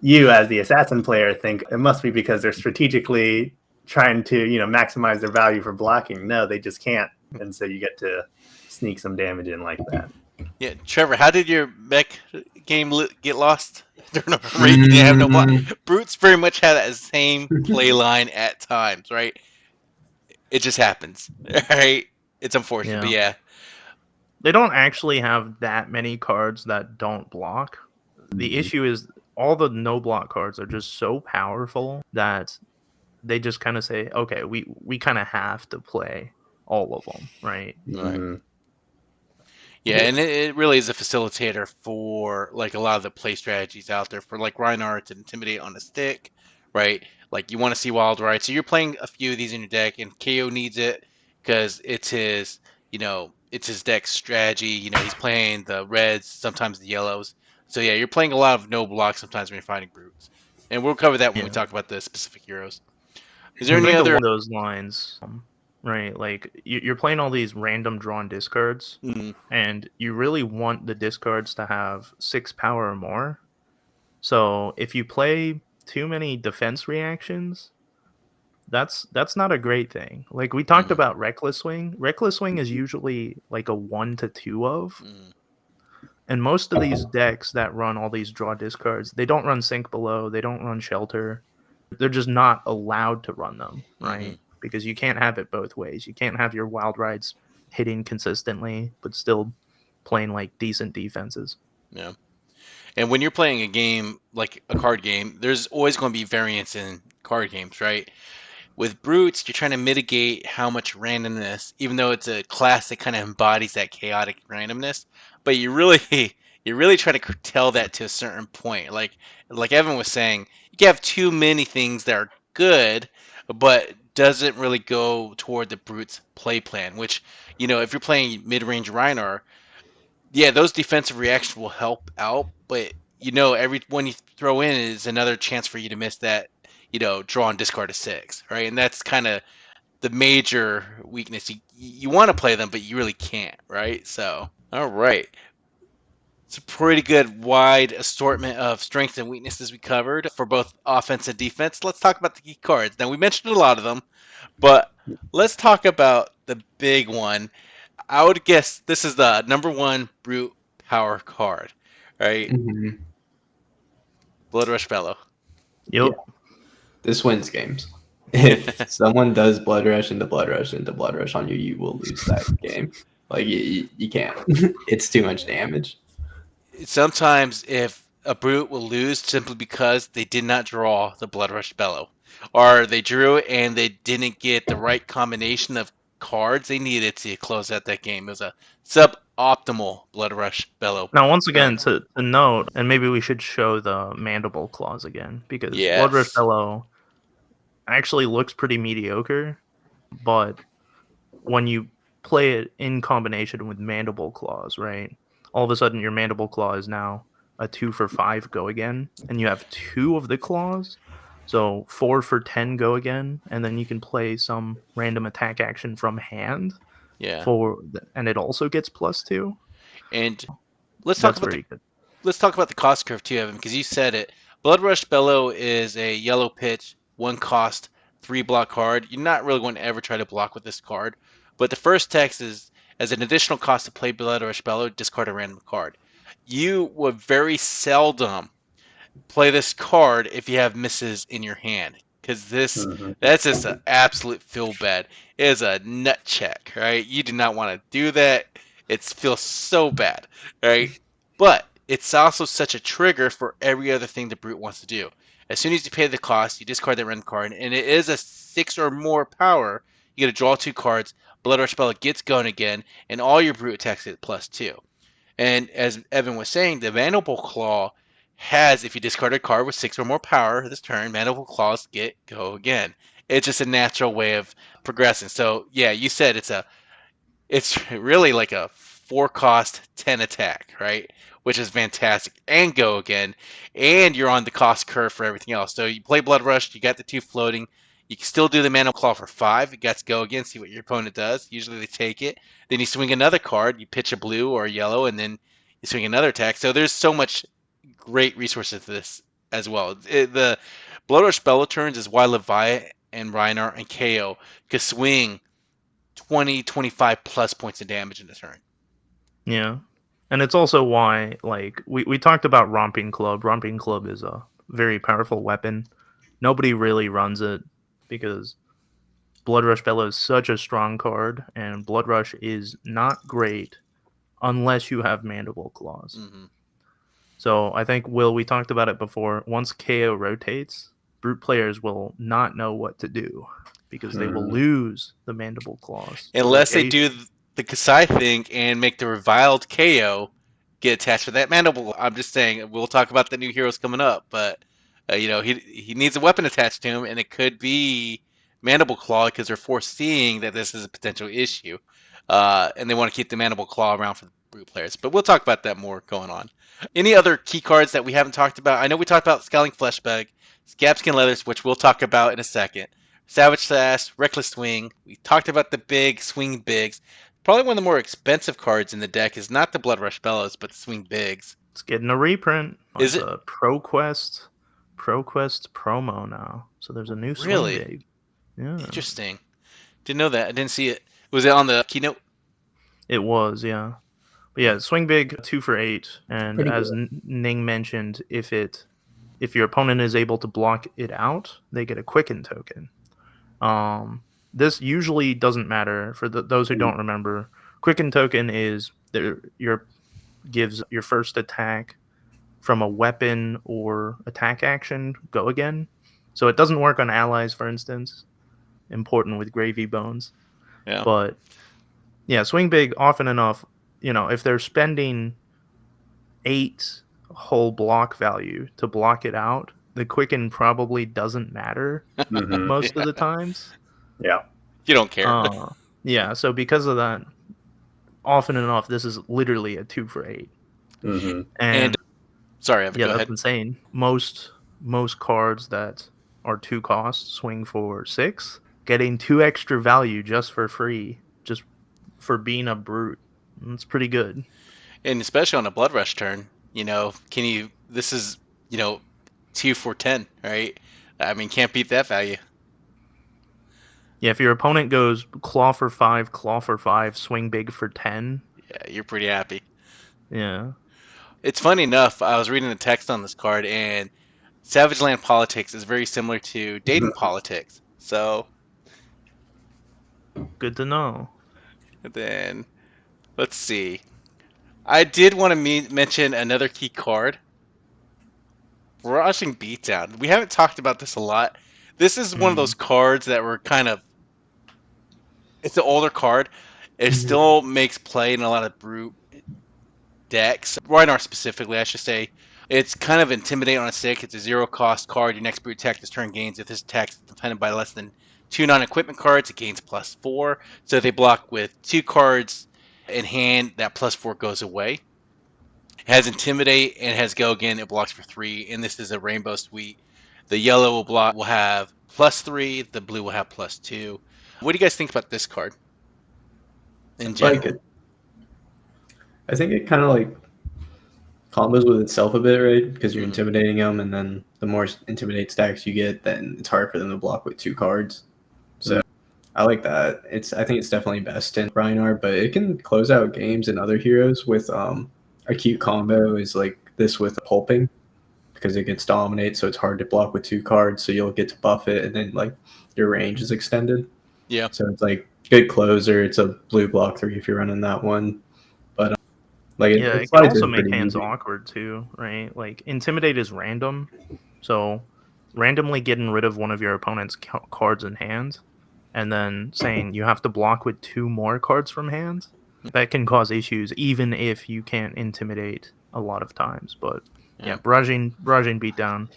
Speaker 2: you as the assassin player think it must be because they're strategically trying to, maximize their value for blocking. No, they just can't. And so you get to sneak some damage in like that.
Speaker 1: Yeah, Trevor, how did your mech game get lost? During a raid, you didn't have no block. Brutes very much have that same play line at times, right? It just happens, right? It's unfortunate, but yeah.
Speaker 4: They don't actually have that many cards that don't block. The issue is all the no block cards are just so powerful that they just kind of say, okay, we kind of have to play all of them, right?
Speaker 1: Right. Yeah, and it really is a facilitator for like a lot of the play strategies out there. For like Rhinar to Intimidate on a stick, right? Like you want to see wild ride, so you're playing a few of these in your deck, and Kayo needs it because it's his, it's his deck strategy. You know, he's playing the reds, sometimes the yellows. So yeah, you're playing a lot of no blocks sometimes when you're fighting brutes. And we'll cover that when we
Speaker 4: Yeah.
Speaker 1: talk about the specific heroes. Is there
Speaker 4: I
Speaker 1: any
Speaker 4: think
Speaker 1: other?
Speaker 4: along those lines, right? Like you're playing all these random drawn discards, and you really want the discards to have 6 power or more. So if you play too many defense reactions, that's not a great thing. Like we talked about Reckless Swing. Reckless Swing is usually like a 1 to 2 of. And most of these decks that run all these draw discards, they don't run Sink Below, they don't run Shelter. They're just not allowed to run them, right? Because you can't have it both ways. You can't have your Wild Rides hitting consistently, but still playing like decent defenses.
Speaker 1: Yeah. And when you're playing a game like a card game, there's always going to be variance in card games, right? With brutes, you're trying to mitigate how much randomness, even though it's a class that kind of embodies that chaotic randomness. But you're really trying to curtail that to a certain point. Like Evan was saying, you can have too many things that are good, but doesn't really go toward the brute's play plan. Which, you know, if you're playing mid-range Rhinar, yeah, those defensive reactions will help out, but you know, every one you throw in is another chance for you to miss that, you know, draw and discard a 6, right? And that's kind of the major weakness. You want to play them, but you really can't, right? So, all right. It's a pretty good wide assortment of strengths and weaknesses we covered for both offense and defense. Let's talk about the key cards. Now, we mentioned a lot of them, but let's talk about the big one. I would guess this is the number 1 brute power card, right? Blood Rush Bellow.
Speaker 4: Yep.
Speaker 3: Yeah. This wins games. If someone does Blood Rush into Blood Rush into Blood Rush on you, you will lose that game. Like, you can't. It's too much damage.
Speaker 1: Sometimes if a brute will lose simply because they did not draw the Blood Rush Bellow, or they drew it and they didn't get the right combination of cards they needed to close out that game. It was a suboptimal Blood Rush Bellow.
Speaker 4: Now, once again, to note, and maybe we should show the Mandible Claws again, because Blood Rush Bellow actually looks pretty mediocre, but when you play it in combination with Mandible Claws, right, all of a sudden your Mandible Claw is now a 2 for 5 go again, and you have 2 of the claws, so 4 for 10 go again, and then you can play some random attack action from hand.
Speaker 1: Yeah.
Speaker 4: And it also gets +2.
Speaker 1: And let's talk about the cost curve too, Evan, because you said it. Blood Rush Bellow is a yellow pitch, 1 cost, 3 block card. You're not really going to ever try to block with this card. But the first text is, as an additional cost to play Blood Rush Bellow, discard a random card. You would very seldom play this card if you have misses in your hand, because that's just an absolute feel bad. It is a nut check, right? You do not want to do that. It feels so bad, right? But it's also such a trigger for every other thing the brute wants to do. As soon as you pay the cost, you discard that random card, and it is a 6 or more power. You get to draw 2 cards. Blood Rush Bellow gets going again, and all your brute attacks get +2. And as Evan was saying, the Mandible Claw has, if you discard a card with 6 or more power this turn, Mandible Claws go again. It's just a natural way of progressing. So yeah, you said it's really like a 4 cost 10 attack, right? Which is fantastic. And go again. And you're on the cost curve for everything else. So you play Blood Rush, you got the 2 floating. You can still do the Mandible Claw for 5. You got to go again, see what your opponent does. Usually they take it. Then you swing another card. You pitch a blue or a yellow, and then you swing another attack. So there's so much great resources to this as well. The Blood Rush Bellow turns is why Levia and Rhinar and Kayo can swing 20, 25 plus points of damage in a turn.
Speaker 4: Yeah. And it's also why, like, we talked about Romping Club. Romping Club is a very powerful weapon. Nobody really runs it because Blood Rush Bellow is such a strong card, and Blood Rush is not great unless you have Mandible Claws. So I think, Will, we talked about it before. Once KO rotates, brute players will not know what to do because they will lose the Mandible Claws.
Speaker 1: Unless they do the Kasai thing and make the reviled KO get attached to that Mandible. I'm just saying, we'll talk about the new heroes coming up, but you know, he needs a weapon attached to him, and it could be Mandible Claw because they're foreseeing that this is a potential issue. and they want to keep the Mandible Claw around for the Brute players. But we'll talk about that more going on. Any other key cards that we haven't talked about? I know we talked about Scowling Fleshbag, Scabskin Leathers, which we'll talk about in a second. Savage Slash, Reckless Swing. We talked about the big Swing Bigs. Probably one of the more expensive cards in the deck is not the Blood Rush Bellows, but the Swing Bigs.
Speaker 4: It's getting a reprint.
Speaker 1: Is
Speaker 4: It's
Speaker 1: it?
Speaker 4: a ProQuest promo now. So there's a new Swing
Speaker 1: Really?
Speaker 4: Big. Yeah.
Speaker 1: Interesting. Didn't know that. I didn't see it. Was it on the keynote?
Speaker 4: It was, yeah. But yeah, Swing Big 2 for 8, and
Speaker 2: Pretty
Speaker 4: as
Speaker 2: good.
Speaker 4: Ning mentioned, if your opponent is able to block it out, they get a Quicken token. This usually doesn't matter for those who don't remember. Quicken token is gives your first attack from a weapon or attack action go again. So it doesn't work on allies, for instance. Important with Gravy Bones.
Speaker 1: Yeah.
Speaker 4: But yeah, Swing Big often enough, if they're spending 8 whole block value to block it out, the Quicken probably doesn't matter
Speaker 2: Mhm.
Speaker 4: most of the times.
Speaker 2: Yeah.
Speaker 1: You don't care.
Speaker 4: Yeah, so because of that, often enough, this is literally a 2 for 8.
Speaker 2: Hmm.
Speaker 1: And sorry, Evan,
Speaker 4: yeah,
Speaker 1: go
Speaker 4: that's
Speaker 1: ahead.
Speaker 4: insane. Most cards that are 2 cost swing for 6, getting 2 extra value just for free, just for being a brute. That's pretty good.
Speaker 1: And especially on a Blood Rush turn, this is, 2 for 10, right? I mean, can't beat that value.
Speaker 4: Yeah, if your opponent goes claw for 5, swing big for 10.
Speaker 1: Yeah, you're pretty happy.
Speaker 4: Yeah.
Speaker 1: It's funny enough, I was reading the text on this card, and Savage Land Politics is very similar to dating politics. So,
Speaker 4: Good to know.
Speaker 1: then, let's see. I did want to mention another key card. Rushing Beatdown. We haven't talked about this a lot. This is one of those cards that were kind of... It's an older card. It still makes play in a lot of brute decks. Rhinar specifically, I should say. It's kind of Intimidate on a stick. It's a 0-cost card. Your next brute attack this turn gains. If this attack is defended by less than 2 non-equipment cards, it gains +4. So they block with 2 cards in hand. That +4 goes away. It has Intimidate and has Go Again. It blocks for 3, and this is a Rainbow Suite. The yellow will have +3. The blue will have +2. What do you guys think about this card? In general,
Speaker 3: Like it. I think it kind of like combos with itself a bit, right? Because you're intimidating them, and then the more intimidate stacks you get, then it's hard for them to block with 2 cards. So I like that. I think it's definitely best in Rhinar, but it can close out games and other heroes with a cute combo is like this with pulping, because it gets dominate, so it's hard to block with 2 cards, so you'll get to buff it, and then like your range is extended.
Speaker 1: Yeah.
Speaker 3: So it's like good closer. It's a blue block 3 if you're running that one. But like
Speaker 4: Yeah, it can also make hands awkward too, right? Like Intimidate is random, so randomly getting rid of one of your opponent's cards in hand, and then saying you have to block with 2 more cards from hand, that can cause issues even if you can't intimidate a lot of times. But yeah, Barraging Beatdown,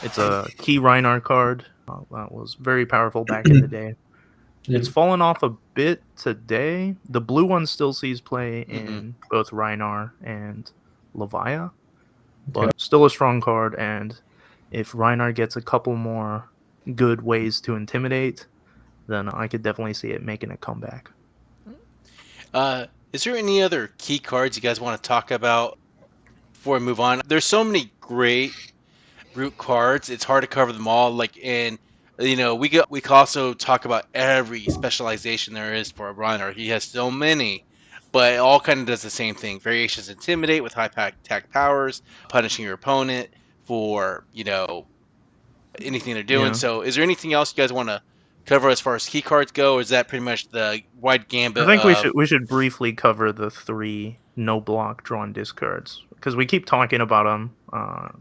Speaker 4: it's a key Rhinar card that was very powerful back in the day. It's fallen off a bit today. The blue one still sees play in both Rhinar and Levia, but still a strong card. And if Rhinar gets a couple more good ways to intimidate, then I could definitely see it making a comeback.
Speaker 1: Is there any other key cards you guys want to talk about before we move on? There's so many great root cards. It's hard to cover them all. We can also talk about every specialization there is for a runner. He has so many, but it all kind of does the same thing. Variations Intimidate with high attack powers, punishing your opponent for, anything they're doing.
Speaker 4: Yeah.
Speaker 1: So is there anything else you guys want to cover as far as key cards go, or is that pretty much the wide gambit?
Speaker 4: I think we should briefly cover the 3 no block drawn discards, because we keep talking about them.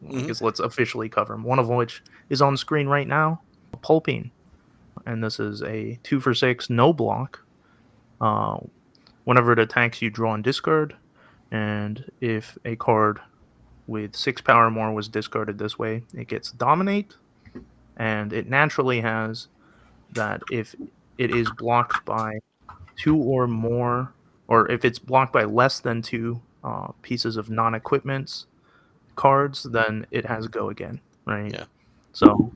Speaker 4: Because let's officially cover them. One of which is on screen right now, Pulping, and this is a 2 for 6 no block. Whenever it attacks, you draw and discard, and if a card with 6 power or more was discarded this way, it gets Dominate, and it naturally has that if it is blocked by 2 or more, or if it's blocked by less than 2 pieces of non-equipments cards, then it has go again, right?
Speaker 1: Yeah.
Speaker 4: So,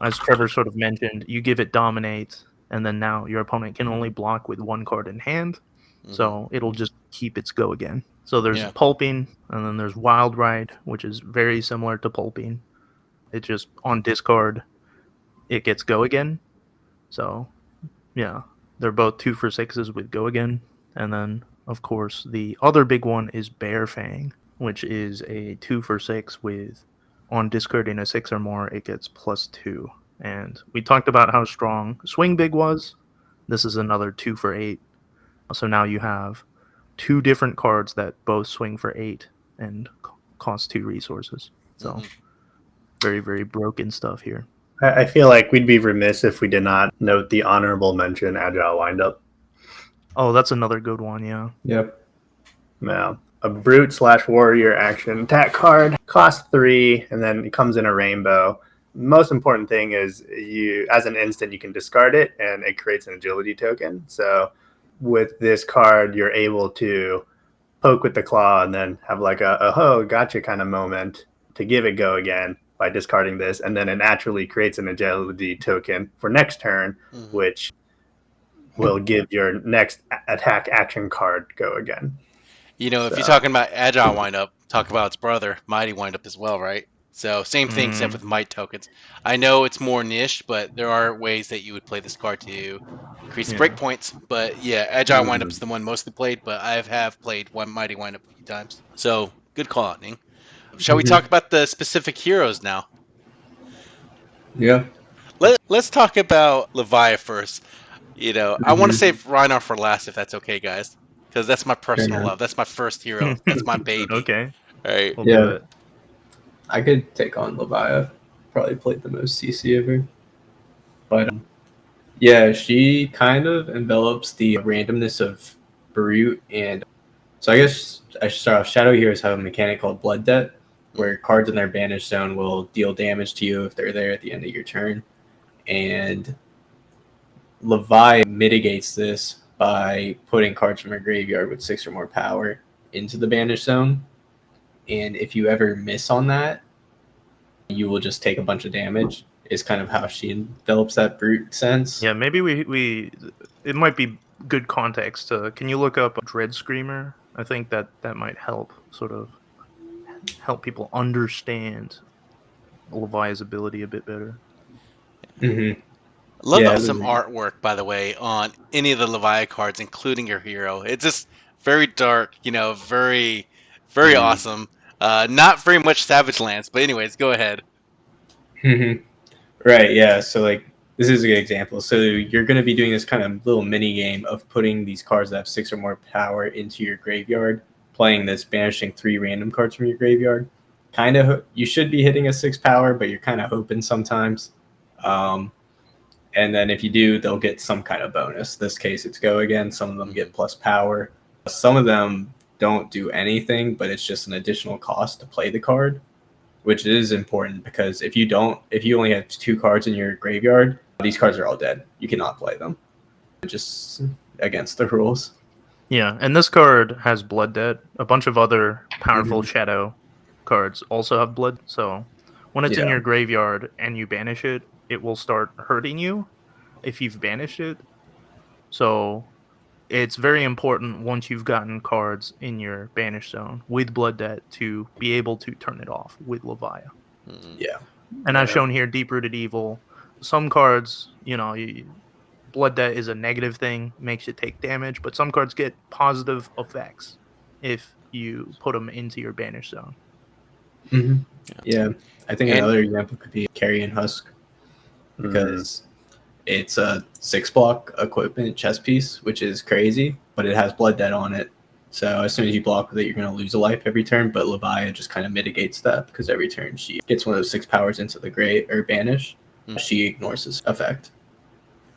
Speaker 4: as Trevor sort of mentioned, you give it dominate, and then now your opponent can only block with 1 card in hand, so it'll just keep its go again. So there's pulping, and then there's wild ride, which is very similar to pulping. It just on discard, it gets go again. So yeah, they're both 2 for 6s with go again, and then of course the other big one is Bear Fang, which is a 2 for 6 with on discarding a 6 or more, it gets +2. And we talked about how strong Swing Big was. This is another 2 for 8. So now you have 2 different cards that both swing for 8 and cost 2 resources. So very, very broken stuff here.
Speaker 2: I feel like we'd be remiss if we did not note the honorable mention Agile Windup.
Speaker 4: Oh, that's another good one, yeah.
Speaker 3: Yep.
Speaker 2: Yeah. A brute/warrior action attack card, costs 3, and then it comes in a rainbow. The most important thing is you, as an instant, you can discard it, and it creates an agility token. So with this card, you're able to poke with the claw and then have like a ho, gotcha kind of moment to give it go again by discarding this, and then it naturally creates an agility token for next turn, which will give your next attack action card go again.
Speaker 1: You know, if you're talking about Agile Windup, talk about its brother, Mighty Windup as well, right? So same thing except with Might tokens. I know it's more niche, but there are ways that you would play this card to increase the breakpoints. But yeah, Agile Windup's the one mostly played, but I have played one Mighty Windup a few times. So good call out, Ning. Shall we talk about the specific heroes now?
Speaker 3: Yeah.
Speaker 1: Let's talk about Levia first. You know, I want to save Rhinar for last, if that's okay, guys, because that's my personal love. That's my first hero. That's my baby.
Speaker 4: Okay.
Speaker 1: All right.
Speaker 4: We'll do it.
Speaker 3: I could take on Levia. Probably played the most CC ever. But yeah, she kind of envelops the randomness of Brute. And so I guess I should start off. Shadow Heroes have a mechanic called Blood Debt, where cards in their banished zone will deal damage to you if they're there at the end of your turn. And Levia mitigates this by putting cards from her graveyard with 6 or more power into the banished zone. And if you ever miss on that, you will just take a bunch of damage, is kind of how she envelops that brute sense.
Speaker 4: Yeah, maybe we it might be good context. Can you look up Dread Screamer? I think that might help help people understand Levia's ability a bit better.
Speaker 1: Love some artwork, by the way, on any of the Levia cards, including your hero. It's just very dark, you know, very, very awesome. Not very much Savage Lands, but anyways, go ahead.
Speaker 3: Right, yeah. So, like, this is a good example. So you're going to be doing this kind of little mini game of putting these cards that have 6 or more power into your graveyard, playing this, banishing 3 random cards from your graveyard. Kind of, you should be hitting a 6 power, but you're kind of hoping sometimes. And then if you do, they'll get some kind of bonus. This case, it's go again. Some of them get plus power. Some of them don't do anything, but it's just an additional cost to play the card, which is important because if you only have 2 cards in your graveyard, these cards are all dead. You cannot play them. Just against the rules.
Speaker 4: Yeah, and this card has Blood Debt. A bunch of other powerful Shadow cards also have Blood. So when it's in your graveyard and you banish it, it will start hurting you if you've banished it. So it's very important once you've gotten cards in your banish zone with Blood Debt to be able to turn it off with Levia.
Speaker 3: Yeah.
Speaker 4: And as shown here, Deep-Rooted Evil, some cards, you know, Blood Debt is a negative thing, makes you take damage, but some cards get positive effects if you put them into your banish zone.
Speaker 3: Yeah. I think another example could be Carrion Husk, because it's a 6-block equipment chess piece, which is crazy, but it has Blood Debt on it. So as soon as you block with it, you're going to lose a life every turn, but Levia just kind of mitigates that because every turn she gets one of those 6 powers into the gray or banish, she ignores this effect.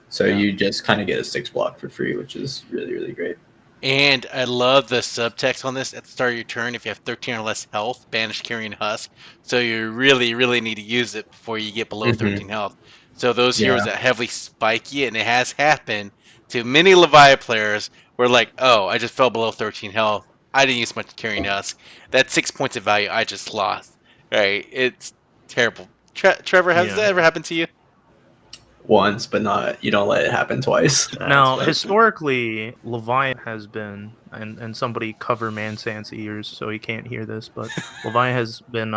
Speaker 3: So you just kind of get a 6-block for free, which is really, really great.
Speaker 1: And I love the subtext on this. At the start of your turn, if you have 13 or less health, banish Carrion Husk. So you really, really need to use it before you get below 13 health. So those heroes that heavily spike you, and it has happened, to many Levia players were like, oh, I just fell below 13 health. I didn't use much carrying husk. That's 6 points of value I just lost. Right? It's terrible. Trevor, has
Speaker 4: Yeah.
Speaker 1: that ever happened to you?
Speaker 3: Once, but not you don't let it happen twice.
Speaker 4: Now, historically, Levia has been, and somebody cover Mansan's ears so he can't hear this, but Levia has been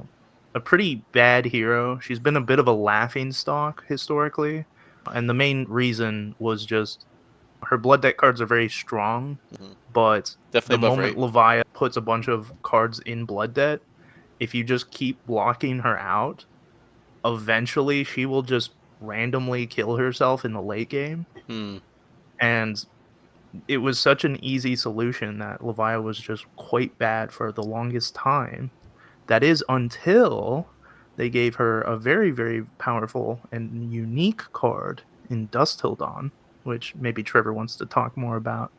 Speaker 4: a pretty bad hero. She's been a bit of a laughing stock historically, and the main reason was just her blood debt cards are very strong, but
Speaker 1: Definitely
Speaker 4: the
Speaker 1: above
Speaker 4: moment
Speaker 1: rate.
Speaker 4: Levia puts a bunch of cards in blood debt, if you just keep blocking her out, eventually she will just randomly kill herself in the late game.
Speaker 1: Hmm.
Speaker 4: And it was such an easy solution that Levia was just quite bad for the longest time. That is until they gave her a very, very powerful and unique card in Dust Till Dawn, which maybe Trevor wants to talk more about.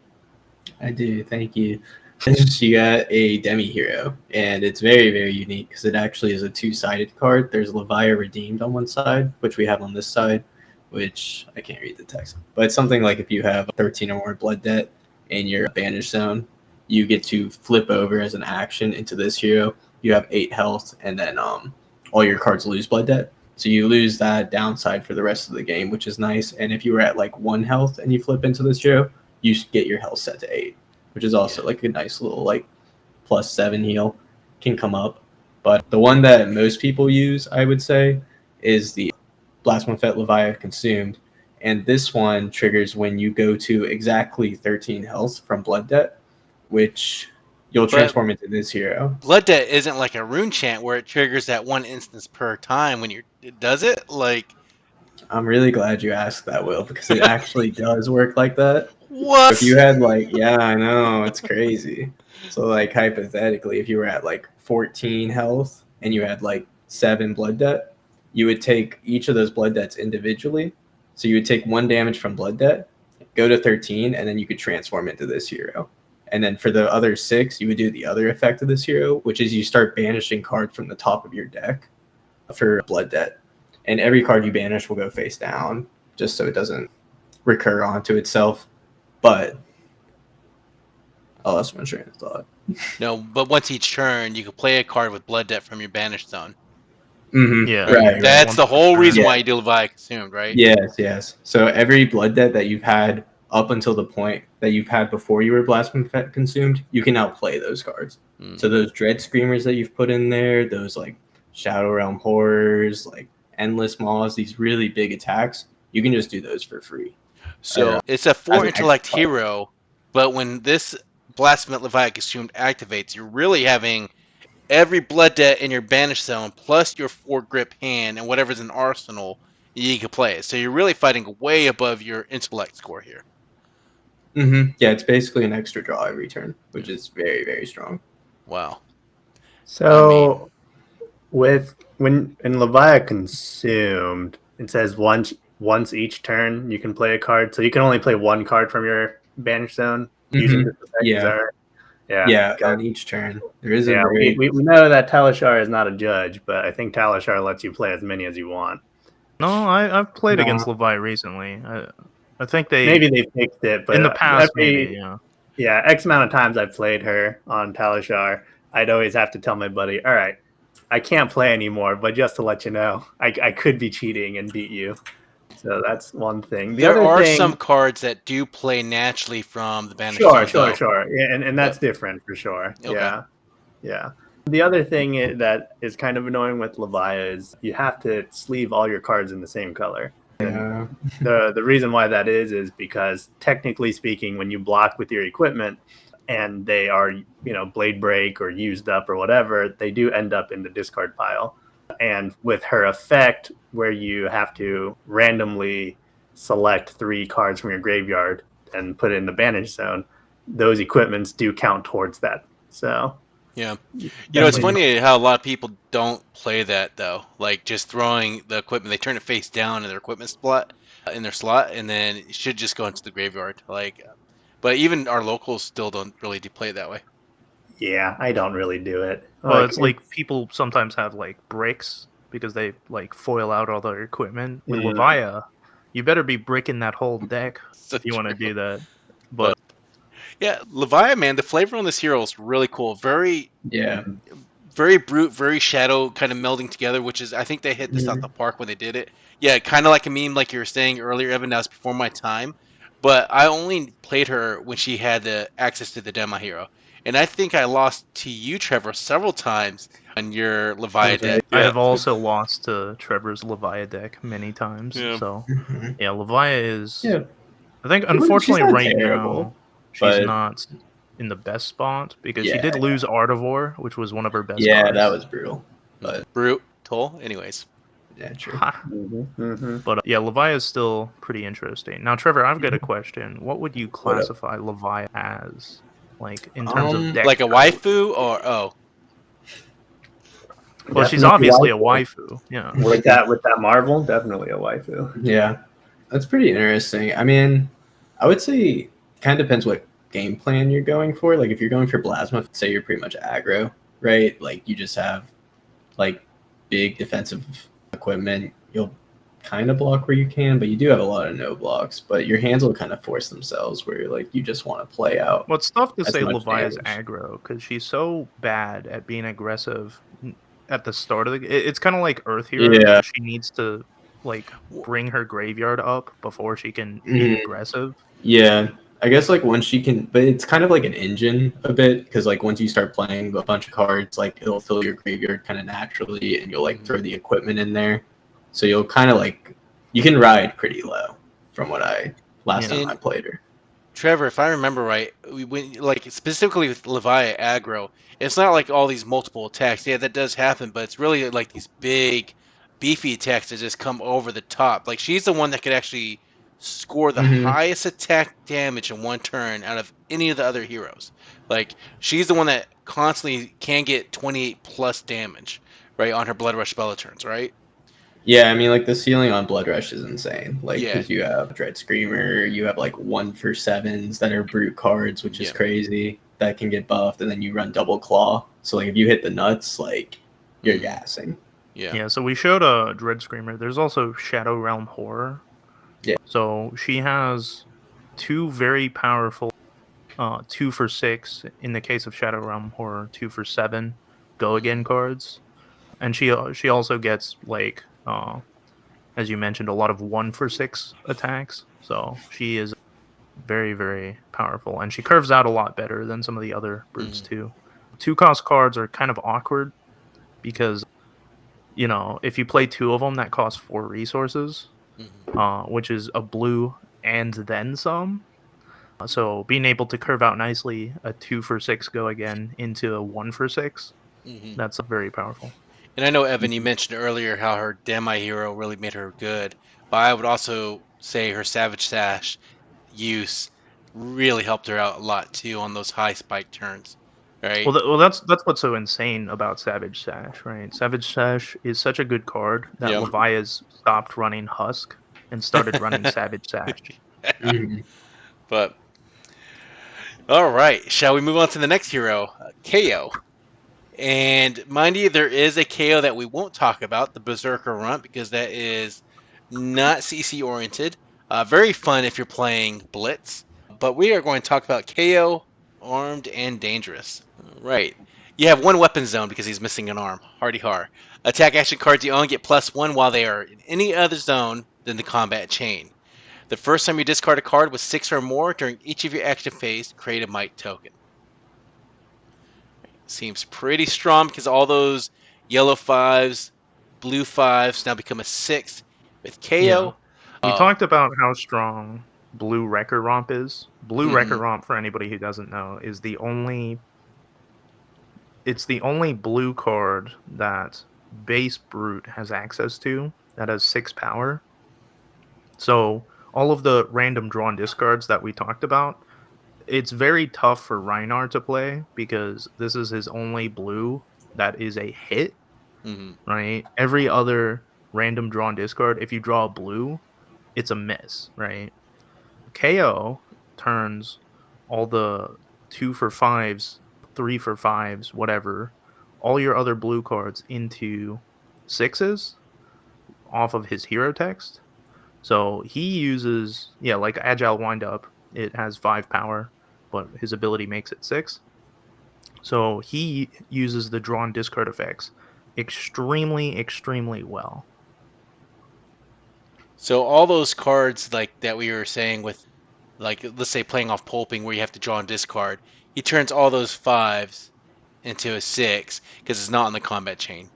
Speaker 3: I do, thank you. You got a demi hero, and it's very, very unique because it actually is a two-sided card. There's Levia redeemed on one side, which we have on this side, which I can't read the text, but it's something like if you have 13 or more blood debt in your banish zone, you get to flip over as an action into this hero. You have 8 health, and then all your cards lose blood debt. So you lose that downside for the rest of the game, which is nice. And if you were at like 1 health and you flip into this hero, you get your health set to 8, which is also like a nice little like +7 heal can come up. But the one that most people use, I would say, is the Blasphemous Levia Consumed. And this one triggers when you go to exactly 13 health from blood debt, which you'll transform into this hero.
Speaker 1: Blood debt isn't like a rune chant where it triggers that one instance per time when it does it. Like,
Speaker 3: I'm really glad you asked that, Will, because it actually does work like that.
Speaker 1: what?
Speaker 3: If you had like, yeah, I know, it's crazy. So like hypothetically, if you were at like 14 health and you had like 7 blood debt, you would take each of those blood debts individually. So you would take 1 damage from blood debt, go to 13, and then you could transform into this hero. And then for the other 6, you would do the other effect of this hero, which is you start banishing cards from the top of your deck for blood debt. And every card you banish will go face down, just so it doesn't recur onto itself. But I lost my train of thought.
Speaker 1: No, but once each turn, you can play a card with blood debt from your banished zone.
Speaker 3: Mm-hmm.
Speaker 4: Yeah,
Speaker 3: Right.
Speaker 1: That's the whole reason
Speaker 3: Yeah.
Speaker 1: why you do Levia Consumed, right?
Speaker 3: Yes. So every blood debt that you've had up until the point that you've had before you were Blasphemous Consumed, you can now play those cards. So those Dread Screamers that you've put in there, those like Shadow Realm Horrors, like Endless Maws, these really big attacks, you can just do those for free.
Speaker 1: So it's a
Speaker 3: as
Speaker 1: 4
Speaker 3: an
Speaker 1: intellect
Speaker 3: extra card.
Speaker 1: hero, but when this Blasphemous Levia Consumed activates, you're really having every blood debt in your banished zone plus your 4 grip hand and whatever's in arsenal you can play it. So you're really fighting way above your intellect score here.
Speaker 3: Mm-hmm. Yeah, it's basically an extra draw every turn, which is very, very strong.
Speaker 1: Wow.
Speaker 2: So with when in Levia Consumed, it says once each turn you can play a card. So you can only play 1 card from your banish zone using this effect.
Speaker 3: Yeah.
Speaker 2: Is that right?
Speaker 3: Yeah, on each turn. There is a very...
Speaker 2: we know that Talishar is not a judge, but I think Talishar lets you play as many as you want.
Speaker 4: No, I've played against Levia recently. I think
Speaker 2: maybe they fixed it, but
Speaker 4: in the past, maybe, yeah.
Speaker 2: Yeah, X amount of times I've played her on Talishar, I'd always have to tell my buddy, all right, I can't play anymore, but just to let you know, I could be cheating and beat you. So that's one thing.
Speaker 1: There are some cards that do play naturally from the banished zone.
Speaker 2: Sure. Yeah, and that's different for sure.
Speaker 1: Okay.
Speaker 2: Yeah. The other thing that is kind of annoying with Levia is you have to sleeve all your cards in the same color.
Speaker 3: Yeah.
Speaker 2: The reason why that is because technically speaking, when you block with your equipment and they are, blade break or used up or whatever, they do end up in the discard pile. And with her effect, where you have to randomly select 3 cards from your graveyard and put it in the banish zone, those equipments do count towards that. So
Speaker 1: yeah, it's funny how a lot of people don't play that though. Like just throwing the equipment, they turn it face down in their equipment slot, and then it should just go into the graveyard. But even our locals still don't really play it that way.
Speaker 2: Yeah, I don't really do it.
Speaker 4: Well, it's like people sometimes have like bricks because they like foil out all their equipment. With Levia, you better be bricking that whole deck
Speaker 1: So
Speaker 4: if you want to
Speaker 1: true.
Speaker 4: do that. But
Speaker 1: Yeah, Levia, man, the flavor on this hero is really cool. Very,
Speaker 3: Yeah.
Speaker 1: very brute, very shadow, kind of melding together. Which is, I think they hit this out
Speaker 3: Mhm.
Speaker 1: the park when they did it. Yeah, kind of like a meme, like you were saying earlier, Evan. That was before my time, but I only played her when she had the access to the demo hero, and I think I lost to you, Trevor, several times on your Levia
Speaker 2: Sounds
Speaker 1: deck.
Speaker 2: right.
Speaker 4: I
Speaker 1: Yeah,
Speaker 4: have also lost to Trevor's Levia deck many times.
Speaker 1: yeah.
Speaker 4: So
Speaker 3: Mhm.
Speaker 4: yeah, Levia is.
Speaker 3: Yeah.
Speaker 4: I think
Speaker 3: She's
Speaker 4: unfortunately
Speaker 3: not
Speaker 4: right
Speaker 3: terrible,
Speaker 4: now she's
Speaker 3: but
Speaker 4: not in the best spot because she
Speaker 3: yeah,
Speaker 4: did lose Artivore, which was one of her best
Speaker 3: yeah,
Speaker 4: cards.
Speaker 3: that was brutal. But
Speaker 1: Brute, Toll. Anyways,
Speaker 3: yeah, true.
Speaker 4: Ha.
Speaker 2: Mm-hmm.
Speaker 4: But yeah, Levia is still pretty interesting. Now, Trevor, I've got a question. What would you
Speaker 3: What up?
Speaker 4: classify Levia as, like in terms of deck
Speaker 1: like a
Speaker 4: type?
Speaker 1: waifu or
Speaker 4: Well, she's
Speaker 2: Definitely
Speaker 4: obviously a
Speaker 2: waifu.
Speaker 4: waifu. Yeah.
Speaker 2: With that Marvel, definitely a waifu.
Speaker 3: Yeah, that's pretty interesting. I mean, I would say kind of depends what game plan you're going for. Like if you're going for plasma, say you're pretty much aggro, right? Like you just have like big defensive equipment. You'll kind of block where you can, but you do have a lot of no blocks. But your hands will kind of force themselves where you're like you just want to play out
Speaker 4: Well, it's tough to
Speaker 3: as
Speaker 4: say
Speaker 3: much
Speaker 4: Levia's
Speaker 3: damage.
Speaker 4: aggro because she's so bad at being aggressive at the start of the. It's kind of like Earth Heroes.
Speaker 3: Yeah.
Speaker 4: She needs to like bring her graveyard up before she can be
Speaker 3: Mhm.
Speaker 4: aggressive.
Speaker 3: Yeah, I guess like once she can, but it's kind of like an engine a bit because like once you start playing a bunch of cards, like it'll fill your graveyard kind of naturally, and you'll like throw the equipment in there, so you'll kind of like you can ride pretty low from what I last
Speaker 4: Yeah.
Speaker 3: time I played her.
Speaker 1: Trevor, if I remember right, when like specifically with Levia aggro, it's not like all these multiple attacks. Yeah, that does happen, but it's really like these big, beefy attacks that just come over the top. Like she's the one that could actually score the
Speaker 3: Mm-hmm.
Speaker 1: highest attack damage in one turn out of any of the other heroes. Like she's the one that constantly can get 28 plus damage, right, on her Blood Rush Bellow turns, right?
Speaker 3: Yeah, I mean like the ceiling on Blood Rush is insane. Like
Speaker 1: Yeah,
Speaker 3: because you have Dread Screamer, you have like 1-for-7s that are brute cards, which is
Speaker 1: Yeah.
Speaker 3: crazy. That can get buffed, and then you run Double Claw. So like if you hit the nuts, like you're
Speaker 1: Mhm.
Speaker 3: gassing.
Speaker 1: yeah,
Speaker 4: Yeah, so we showed a Dread Screamer. There's also Shadow Realm Horror.
Speaker 3: Yeah.
Speaker 4: So she has two very powerful 2-for-6 in the case of Shadow Realm Horror, 2-for-7 go again cards. And she also gets like as you mentioned a lot of 1-for-6 attacks. So she is very, very powerful, and she curves out a lot better than some of the other brutes too. 2-cost cards are kind of awkward because if you play 2 of them, that costs 4 resources, which is a blue and then some. So being able to curve out nicely a 2-for-6 go again into a 1-for-6, that's very powerful.
Speaker 1: And I know, Evan, you mentioned earlier how her Demi hero really made her good, but I would also say her Savage Sash use really helped her out a lot too on those high spike turns, right?
Speaker 4: Well, that's what's so insane about Savage Sash, right? Savage Sash is such a good card that
Speaker 1: Yeah.
Speaker 4: Levia's stopped running Husk and started running Savage Sash.
Speaker 3: Mhm.
Speaker 1: But all right, shall we move on to the next hero, Kayo? And mind you, there is a KO that we won't talk about, the Berserker Runt, because that is not CC oriented. Very fun if you're playing Blitz. But we are going to talk about KO, armed and dangerous. Right. You have one weapon zone because he's missing an arm. Hardy har. Attack action cards you own get +1 while they are in any other zone than the combat chain. The first time you discard a card with 6 or more during each of your action phase, create a might token. Seems pretty strong because all those yellow 5s, blue 5s now become a 6 with KO.
Speaker 4: We talked about how strong Blue Wrecker Romp is. Blue Wrecker Romp, for anybody who doesn't know, is the only blue card that base Brute has access to that has 6 power. So all of the random drawn discards that we talked about, it's very tough for Rhinar to play because this is his only blue that is a hit, right? Every other random drawn discard, if you draw a blue, it's a miss, right? KO turns all the 2-for-5s, 3-for-5s, whatever, all your other blue cards into 6s off of his hero text. So he uses, like Agile Windup. It has 5 power, but his ability makes it 6. So he uses the draw and discard effects extremely, extremely well.
Speaker 1: So all those cards like that we were saying with, like, let's say playing off pulping where you have to draw and discard, he turns all those 5s into a 6 because it's not on the combat chain.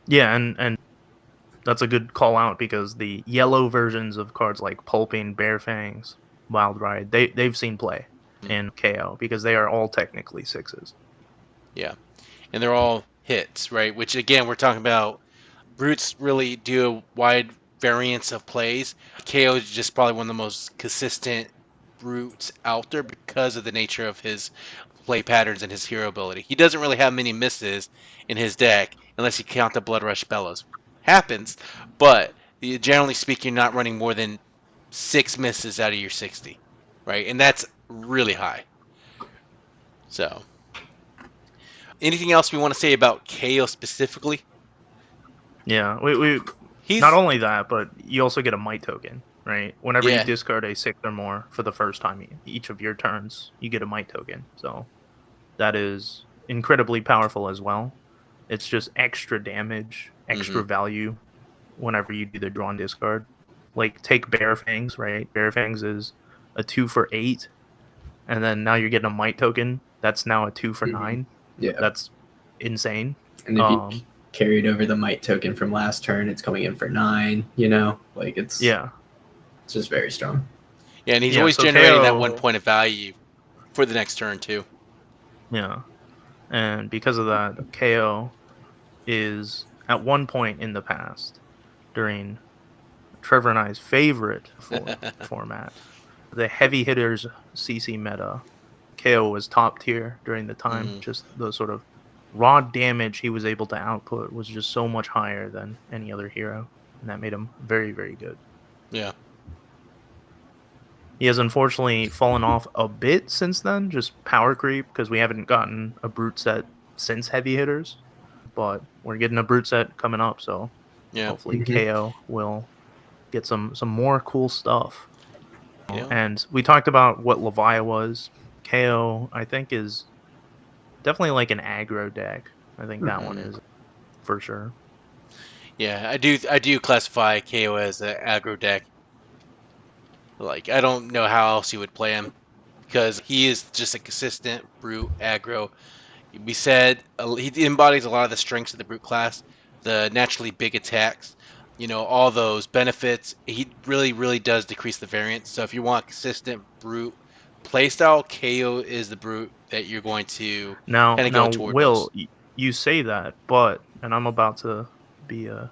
Speaker 4: Yeah, and that's a good call out because the yellow versions of cards like Pulping, Bare Fangs, Wild Ride, they've seen play in KO because they are all technically 6s.
Speaker 1: Yeah, and they're all hits, right? Which again, we're talking about brutes really do a wide variance of plays. KO is just probably one of the most consistent brutes out there because of the nature of his play patterns and his hero ability. He doesn't really have many misses in his deck unless you count the Blood Rush Bellows. Happens, but generally speaking, you're not running more than 6 misses out of your 60, right? And that's really high. So, anything else we want to say about KO specifically?
Speaker 4: Yeah, we
Speaker 1: He's
Speaker 4: not only that, but you also get a might token, right? Whenever
Speaker 1: Yeah.
Speaker 4: you discard a 6 or more for the first time each of your turns, you get a might token. So that is incredibly powerful as well. It's just extra damage, extra value whenever you do the draw and discard. Like, take Bare Fangs, right? Bare Fangs is a 2 for 8, and then now you're getting a might token. That's now a 2 for 9.
Speaker 3: Yeah.
Speaker 4: That's insane.
Speaker 3: And if you carried over the might token from last turn, it's coming in for 9, like it's just very strong.
Speaker 1: Yeah, and he's
Speaker 4: Yeah,
Speaker 1: always
Speaker 4: so
Speaker 1: generating that
Speaker 4: KO
Speaker 1: 1 point of value for the next turn too.
Speaker 4: Yeah. And because of that, KO is at one point in the past, during Trevor and I's favorite format, the heavy hitters CC meta, KO was top tier during the time. Just the sort of raw damage he was able to output was just so much higher than any other hero, and that made him very, very good.
Speaker 1: Yeah.
Speaker 4: He has unfortunately fallen off a bit since then, just power creep, because we haven't gotten a brute set since heavy hitters, but we're getting a brute set coming up, so hopefully KO will get some more cool stuff.
Speaker 1: Yeah.
Speaker 4: And we talked about what Levia was. KO, I think, is definitely like an aggro deck. I think that one is for sure.
Speaker 1: Yeah, I do classify KO as an aggro deck. Like, I don't know how else you would play him because he is just a consistent brute aggro. We said he embodies a lot of the strengths of the brute class, the naturally big attacks, all those benefits. He really, really does decrease the variance. So if you want consistent brute playstyle, KO is the brute that you're going to kind of go toward.
Speaker 4: Will, you say that, but, and I'm about to be a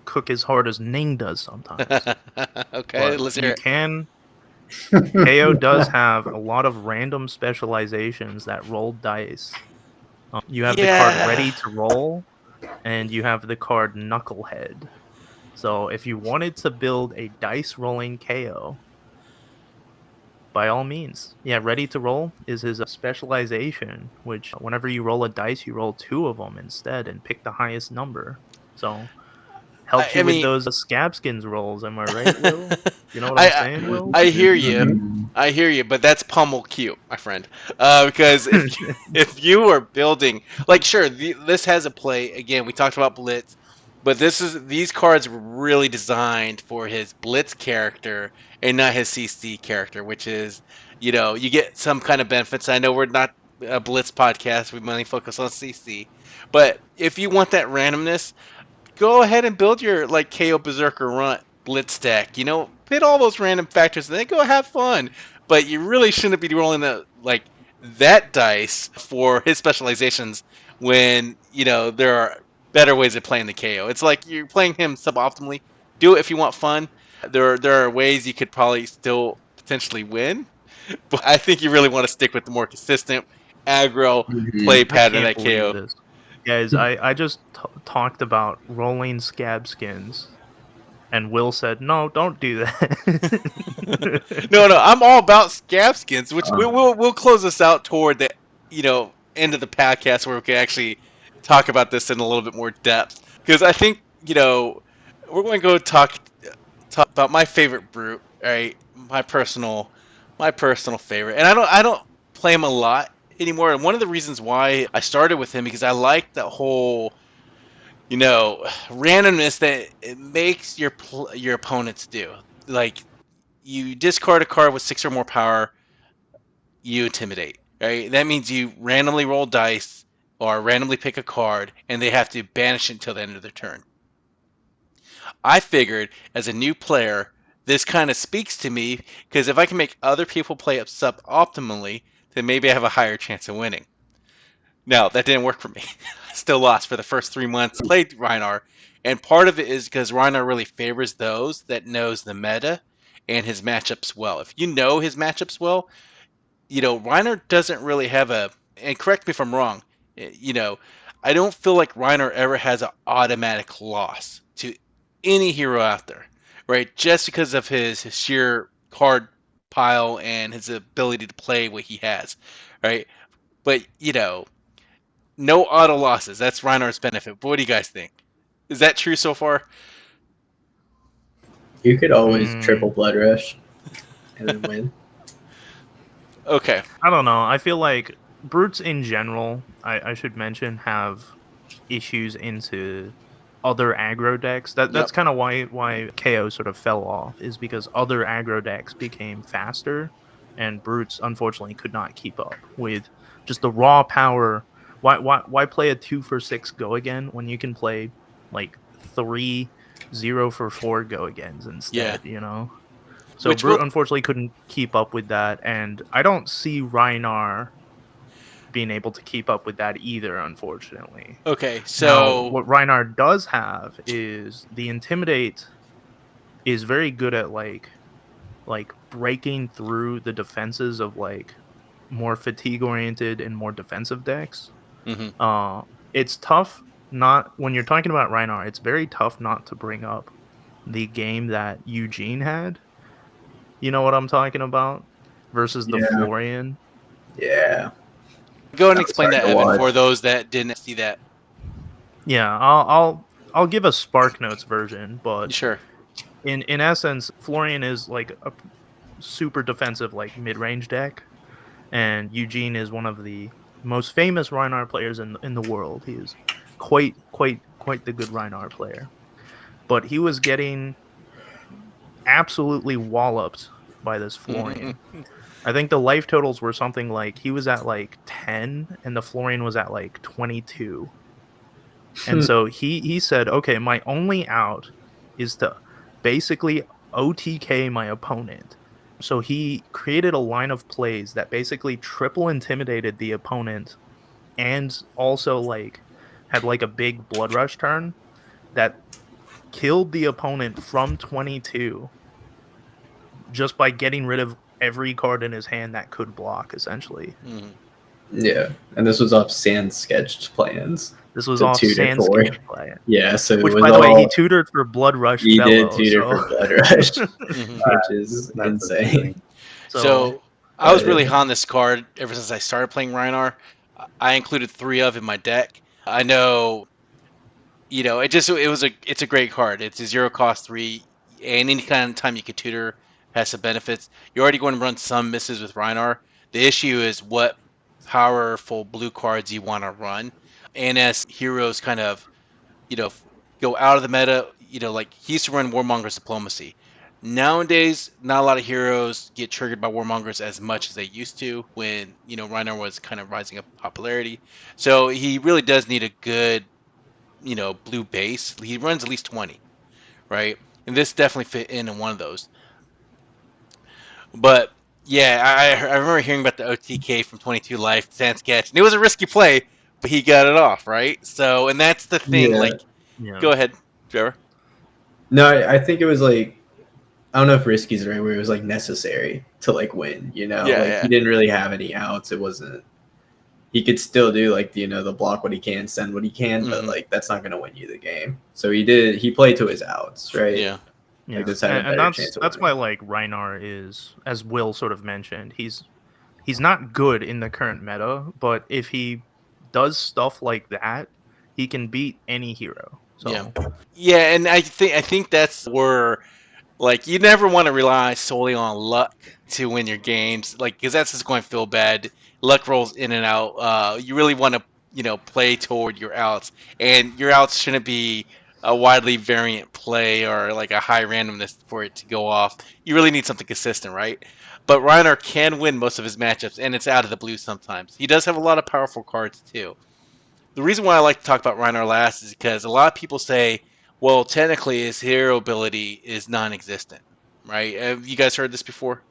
Speaker 4: cook as hard as Ning does sometimes.
Speaker 1: Okay, let's hear it.
Speaker 4: KO does have a lot of random specializations that roll dice. You have the card Ready to Roll, and you have the card Knucklehead. So if you wanted to build a dice rolling KO, by all means. Yeah, Ready to Roll is his specialization, which whenever you roll a dice, you roll 2 of them instead and pick the highest number. So helps you with those Scabskins rolls, am I right, Will? You know what I'm saying, Will?
Speaker 1: I hear you, but that's pummel cute, my friend. Because if you are building, like, sure, this has a play. Again, we talked about Blitz, but these cards were really designed for his Blitz character and not his CC character, which is, you get some kind of benefits. I know we're not a Blitz podcast; we mainly focus on CC. But if you want that randomness, go ahead and build your KO Berserker Runt Blitz deck. Hit all those random factors and then go have fun. But you really shouldn't be rolling that dice for his specializations when there are better ways of playing the KO. It's like you're playing him suboptimally. Do it if you want fun. There are ways you could probably still potentially win, but I think you really want to stick with the more consistent aggro play pattern that KO.
Speaker 4: This. Guys, I just talked about rolling Scabskins, and Will said, "No, don't do that."
Speaker 1: No, I'm all about Scabskins, which we'll close this out toward the end of the podcast where we can actually talk about this in a little bit more depth. Because I think we're going to go talk talk about my favorite brute. Right, my personal favorite, and I don't play him a lot anymore. And one of the reasons why I started with him because I like that whole randomness that it makes your opponents do. Like you discard a card with 6 or more power, you intimidate. Right, that means you randomly roll dice or randomly pick a card, and they have to banish it until the end of their turn. I figured as a new player, this kind of speaks to me because if I can make other people play up suboptimally, then maybe I have a higher chance of winning. No, that didn't work for me. I still lost for the first 3 months. Played Rhinar, and part of it is because Rhinar really favors those that knows the meta and his matchups well. If you know his matchups well, Rhinar doesn't really have and correct me if I'm wrong, I don't feel like Rhinar ever has an automatic loss to any hero out there, right? Just because of his sheer card pile and his ability to play what he has, right? But, no auto losses. That's Rhinar's benefit. But what do you guys think? Is that true so far?
Speaker 3: You could always triple Blood Rush and then win.
Speaker 1: Okay.
Speaker 4: I don't know. I feel like brutes in general, I should mention, have issues into other aggro decks. That's kind of why Kayo sort of fell off, is because other aggro decks became faster, and brutes unfortunately could not keep up with just the raw power. Why play a 2 for 6 go again when you can play like 3 0 for 4 go agains instead? So Brute unfortunately couldn't keep up with that, and I don't see Rhinar being able to keep up with that either, unfortunately.
Speaker 1: Okay, so
Speaker 4: now, what Rhinar does have is the Intimidate is very good at like breaking through the defenses of like more fatigue oriented and more defensive decks.
Speaker 1: Mm-hmm.
Speaker 4: It's tough not when you're talking about Rhinar. It's very tough not to bring up the game that Eugene had. You know what I'm talking about? Versus the Florian.
Speaker 3: Yeah.
Speaker 1: Go and explain that, Evan, for those that didn't see that.
Speaker 4: Yeah, I'll give a Spark Notes version, but
Speaker 1: sure.
Speaker 4: In essence, Florian is like a super defensive like mid-range deck, and Eugene is one of the most famous Rhinar players in the world. He is quite the good Rhinar player, but he was getting absolutely walloped by this Florian. I think the life totals were something like he was at like 10 and the Florian was at like 22. And so he said, okay, my only out is to basically OTK my opponent. So he created a line of plays that basically triple intimidated the opponent and also like had like a big blood rush turn that killed the opponent from 22 just by getting rid of every card in his hand that could block, essentially.
Speaker 3: Yeah, and this was off Sand sketched plans.
Speaker 4: This was off Sand sketched plan.
Speaker 3: Yeah, so
Speaker 4: which, by the way, he tutored for Blood Rush.
Speaker 3: He
Speaker 4: Bellow,
Speaker 3: did tutor for Blood Rush, which is insane.
Speaker 1: So I was really hot on this card ever since I started playing Rhinar. I included 3 of in my deck. I know, it's a great card. It's a 0 cost 3, and any kind of time you can tutor has some benefits. You're already going to run some misses with Rhinar. The issue is what powerful blue cards you want to run. And as heroes kind of, go out of the meta, like he used to run Warmonger's Diplomacy. Nowadays, not a lot of heroes get triggered by Warmongers as much as they used to when, Rhinar was kind of rising up in popularity. So he really does need a good, blue base. He runs at least 20, right? And this definitely fit in one of those. But yeah, I remember hearing about the OTK from 22 Life, Sand Sketch, and it was a risky play, but he got it off, right? So, and that's the thing. Go ahead, Trevor.
Speaker 3: No, I think it was like, I don't know if risky is the right word. It was like necessary to like win. He didn't really have any outs. It wasn't. He could still do like the block what he can, send what he can, but like that's not going to win you the game. So he played to his outs, right?
Speaker 4: Yeah.
Speaker 3: Like,
Speaker 4: and that's why like Rhinar is, as Will sort of mentioned, he's not good in the current meta, but if he does stuff like that, he can beat any hero. So
Speaker 1: yeah, and I think that's where Like, you never want to rely solely on luck to win your games, like, because that's just going to feel bad. Luck rolls in and out. You really want to, play toward your outs, and your outs shouldn't be a widely variant play or like a high randomness for it to go off. You really need something consistent, right? But Rhinar can win most of his matchups, and it's out of the blue sometimes. He does have a lot of powerful cards too. The reason why I like to talk about Rhinar last is because a lot of people say, well, technically his hero ability is non-existent, right? Have you guys heard this before?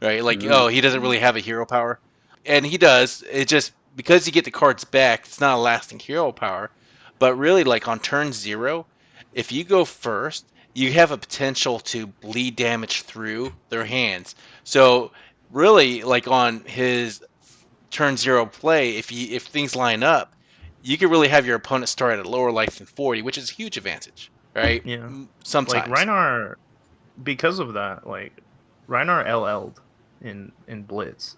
Speaker 1: Right? Like, oh, he doesn't really have a hero power. And he does. It just, because you get the cards back, it's not a lasting hero power. But really, like on turn 0, if you go first, you have a potential to bleed damage through their hands. So really, like on his turn 0 play, if things line up, you could really have your opponent start at a lower life than 40, which is a huge advantage, right?
Speaker 4: Yeah.
Speaker 1: Sometimes.
Speaker 4: Like Rhinar, because of that, like Rhinar LL'd in Blitz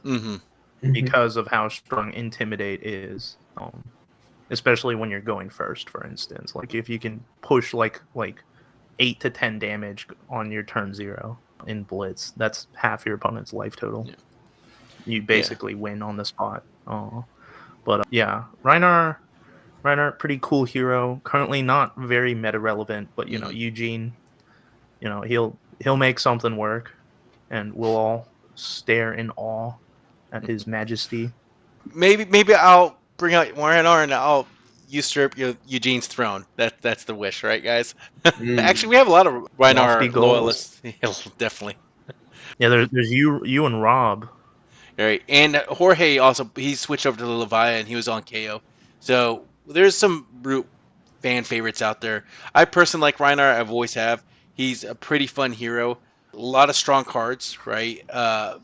Speaker 4: because of how strong Intimidate is. Especially when you're going first, for instance. Like if you can push like 8 to 10 damage on your turn 0 in Blitz, that's half your opponent's life total. Yeah. You basically win on the spot. But yeah, Rhinar, pretty cool hero. Currently not very meta relevant, but Eugene, he'll make something work, and we'll all stare in awe at his majesty.
Speaker 1: Maybe I'll bring out Rhinar and I'll usurp Eugene's throne. That's the wish, right, guys? Actually, we have a lot of Rhinar loyalists. Definitely.
Speaker 4: Yeah, there's you and Rob.
Speaker 1: Right, and Jorge also, he switched over to the Levia and he was on Kayo. So there's some Brute fan favorites out there. I personally like Rhinar. I've always have. He's a pretty fun hero. A lot of strong cards, right?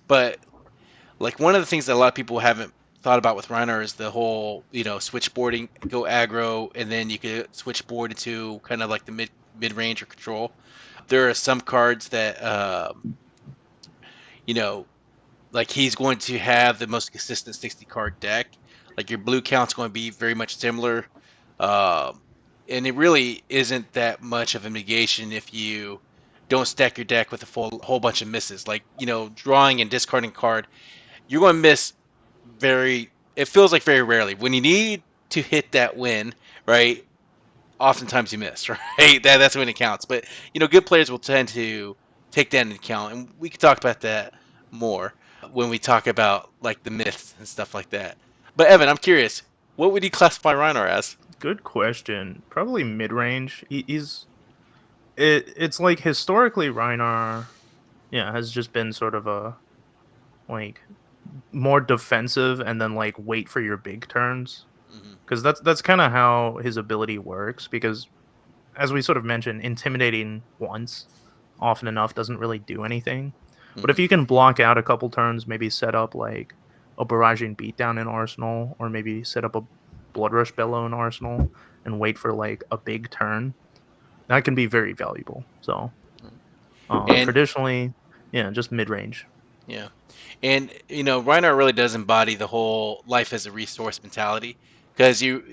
Speaker 1: But like one of the things that a lot of people haven't thought about with Rhinar is the whole, switchboarding, go aggro, and then you could switchboard into kind of like the mid range or control. There are some cards that, like he's going to have the most consistent 60 card deck. Like your blue count's going to be very much similar. And it really isn't that much of a negation if you don't stack your deck with a whole bunch of misses. Like, drawing and discarding card, you're going to miss it feels like very rarely. When you need to hit that win, right, oftentimes you miss, right? That's when it counts. But, good players will tend to take that into account. And we can talk about that more when we talk about, like, the myths and stuff like that. But, Evan, I'm curious. What would you classify Rhinar as?
Speaker 4: Good question. Probably mid-range. It's like historically Rhinar, has just been sort of a, like, more defensive and then like wait for your big turns, because that's kind of how his ability works. Because as we sort of mentioned, intimidating once often enough doesn't really do anything. But if you can block out a couple turns, maybe set up like a barraging beatdown in Arsenal, or maybe set up a Blood Rush Bellow in Arsenal and wait for like a big turn, that can be very valuable. So traditionally, just mid-range.
Speaker 1: Yeah. And, Rhinar really does embody the whole life as a resource mentality, because you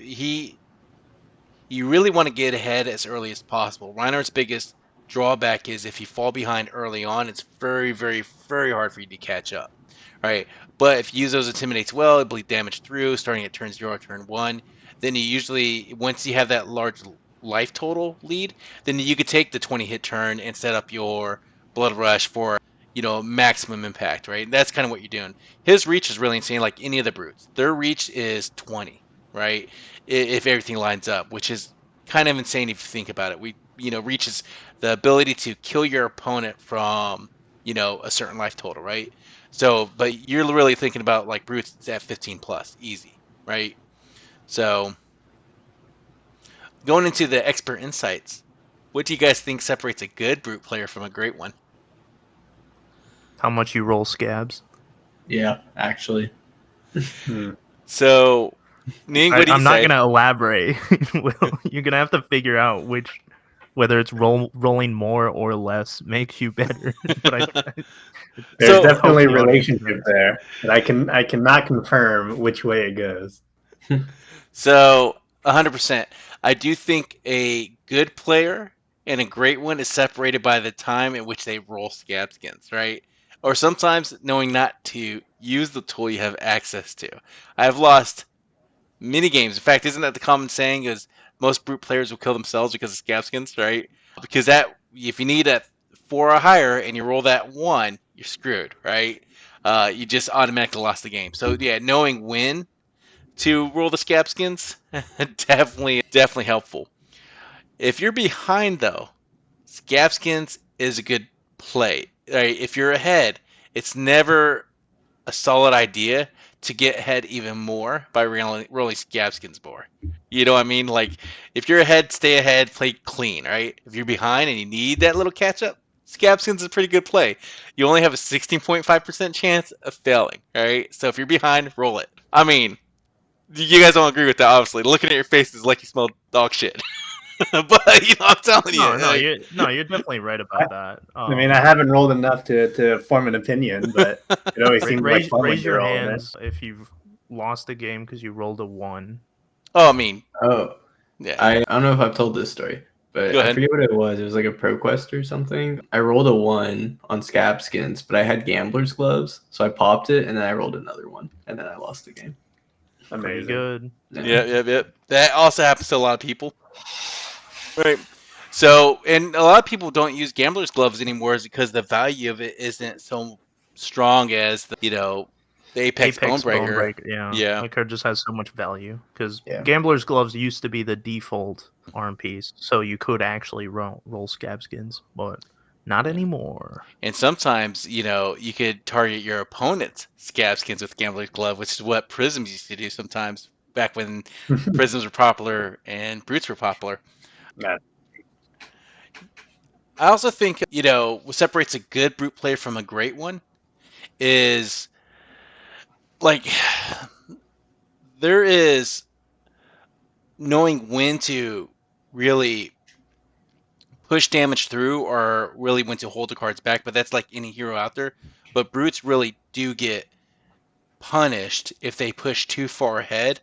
Speaker 1: really want to get ahead as early as possible. Rhinar's biggest drawback is if you fall behind early on, it's very, very, very hard for you to catch up, right? But if you use those Intimidates well, it bleed damage through, starting at turn 0 or turn 1, then you usually, once you have that large life total lead, then you could take the 20 hit turn and set up your Blood Rush for maximum impact, right? That's kind of what you're doing. His reach is really insane, like any of the brutes. Their reach is 20, right? If everything lines up, which is kind of insane if you think about it. Reach is the ability to kill your opponent from, a certain life total, right? So, but you're really thinking about like brutes at 15 plus, easy, right? So, going into the expert insights, what do you guys think separates a good brute player from a great one?
Speaker 4: How much you roll scabs?
Speaker 3: Yeah, actually.
Speaker 1: So, Ning, what do you
Speaker 4: I'm
Speaker 1: say?
Speaker 4: not going to elaborate. You're going to have to figure out whether it's rolling more or less makes you better. But
Speaker 2: there's definitely a relationship there, but I cannot confirm which way it goes.
Speaker 1: So, 100%. I do think a good player and a great one is separated by the time in which they roll Scabskins, right? Or sometimes knowing not to use the tool you have access to. I've lost mini games. In fact, isn't that the common saying is most brute players will kill themselves because of Scabskins, right? Because that if you need a 4 or higher and you roll that 1, you're screwed, right? You just automatically lost the game. So yeah, knowing when to roll the Scabskins definitely helpful. If you're behind though, Scabskins is a good play. Right? If you're ahead, it's never a solid idea to get ahead even more by rolling Scabskins more. You know what I mean? Like, if you're ahead, stay ahead, play clean, right? If you're behind and you need that little catch up, Scabskins is a pretty good play. You only have a 16.5% chance of failing, right? So if you're behind, roll it. I mean, you guys don't agree with that, obviously. Looking at your faces like you smell dog shit. But, I'm telling you.
Speaker 4: You're definitely right about that.
Speaker 2: I mean, I haven't rolled enough to form an opinion, but it always seems like fun when
Speaker 4: raise
Speaker 2: you're
Speaker 4: your
Speaker 2: rolling it.
Speaker 4: hands if you've lost a game because you rolled a 1.
Speaker 1: Oh, I mean,
Speaker 3: Oh,
Speaker 1: yeah.
Speaker 3: I don't know if I've told this story, but
Speaker 1: Go
Speaker 3: I
Speaker 1: ahead.
Speaker 3: forget what it was. It was like a pro quest or something. I rolled a 1 on Scabskins, but I had gambler's gloves, so I popped it and then I rolled another 1, and then I lost the game.
Speaker 4: Pretty
Speaker 2: Amazing.
Speaker 4: good.
Speaker 1: Yeah. That also happens to a lot of people. Right. So, and a lot of people don't use gambler's gloves anymore is because the value of it isn't so strong as the Apex Bonebreaker.
Speaker 4: Yeah.
Speaker 1: Yeah.
Speaker 4: That card just has so much value because
Speaker 3: Yeah.
Speaker 4: Gambler's Gloves used to be the default arm piece, so you could actually roll Scabskins, but not anymore.
Speaker 1: And sometimes, you could target your opponent's Scabskins with Gambler's Glove, which is what Prisms used to do sometimes back when Prisms were popular and Brutes were popular.
Speaker 2: Yeah.
Speaker 1: I also think, what separates a good Brute player from a great one is, like, there is knowing when to really push damage through or really when to hold the cards back, but that's like any hero out there. But Brutes really do get punished if they push too far ahead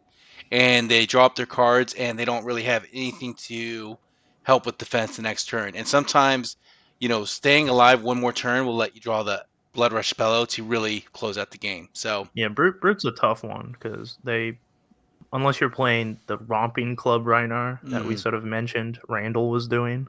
Speaker 1: and they drop their cards and they don't really have anything to help with defense the next turn. And sometimes, staying alive one more turn will let you draw the Blood Rush Bellow to really close out the game. So
Speaker 4: Yeah, Brute's a tough one because unless you're playing the Romping Club Rhinar that we sort of mentioned Randall was doing,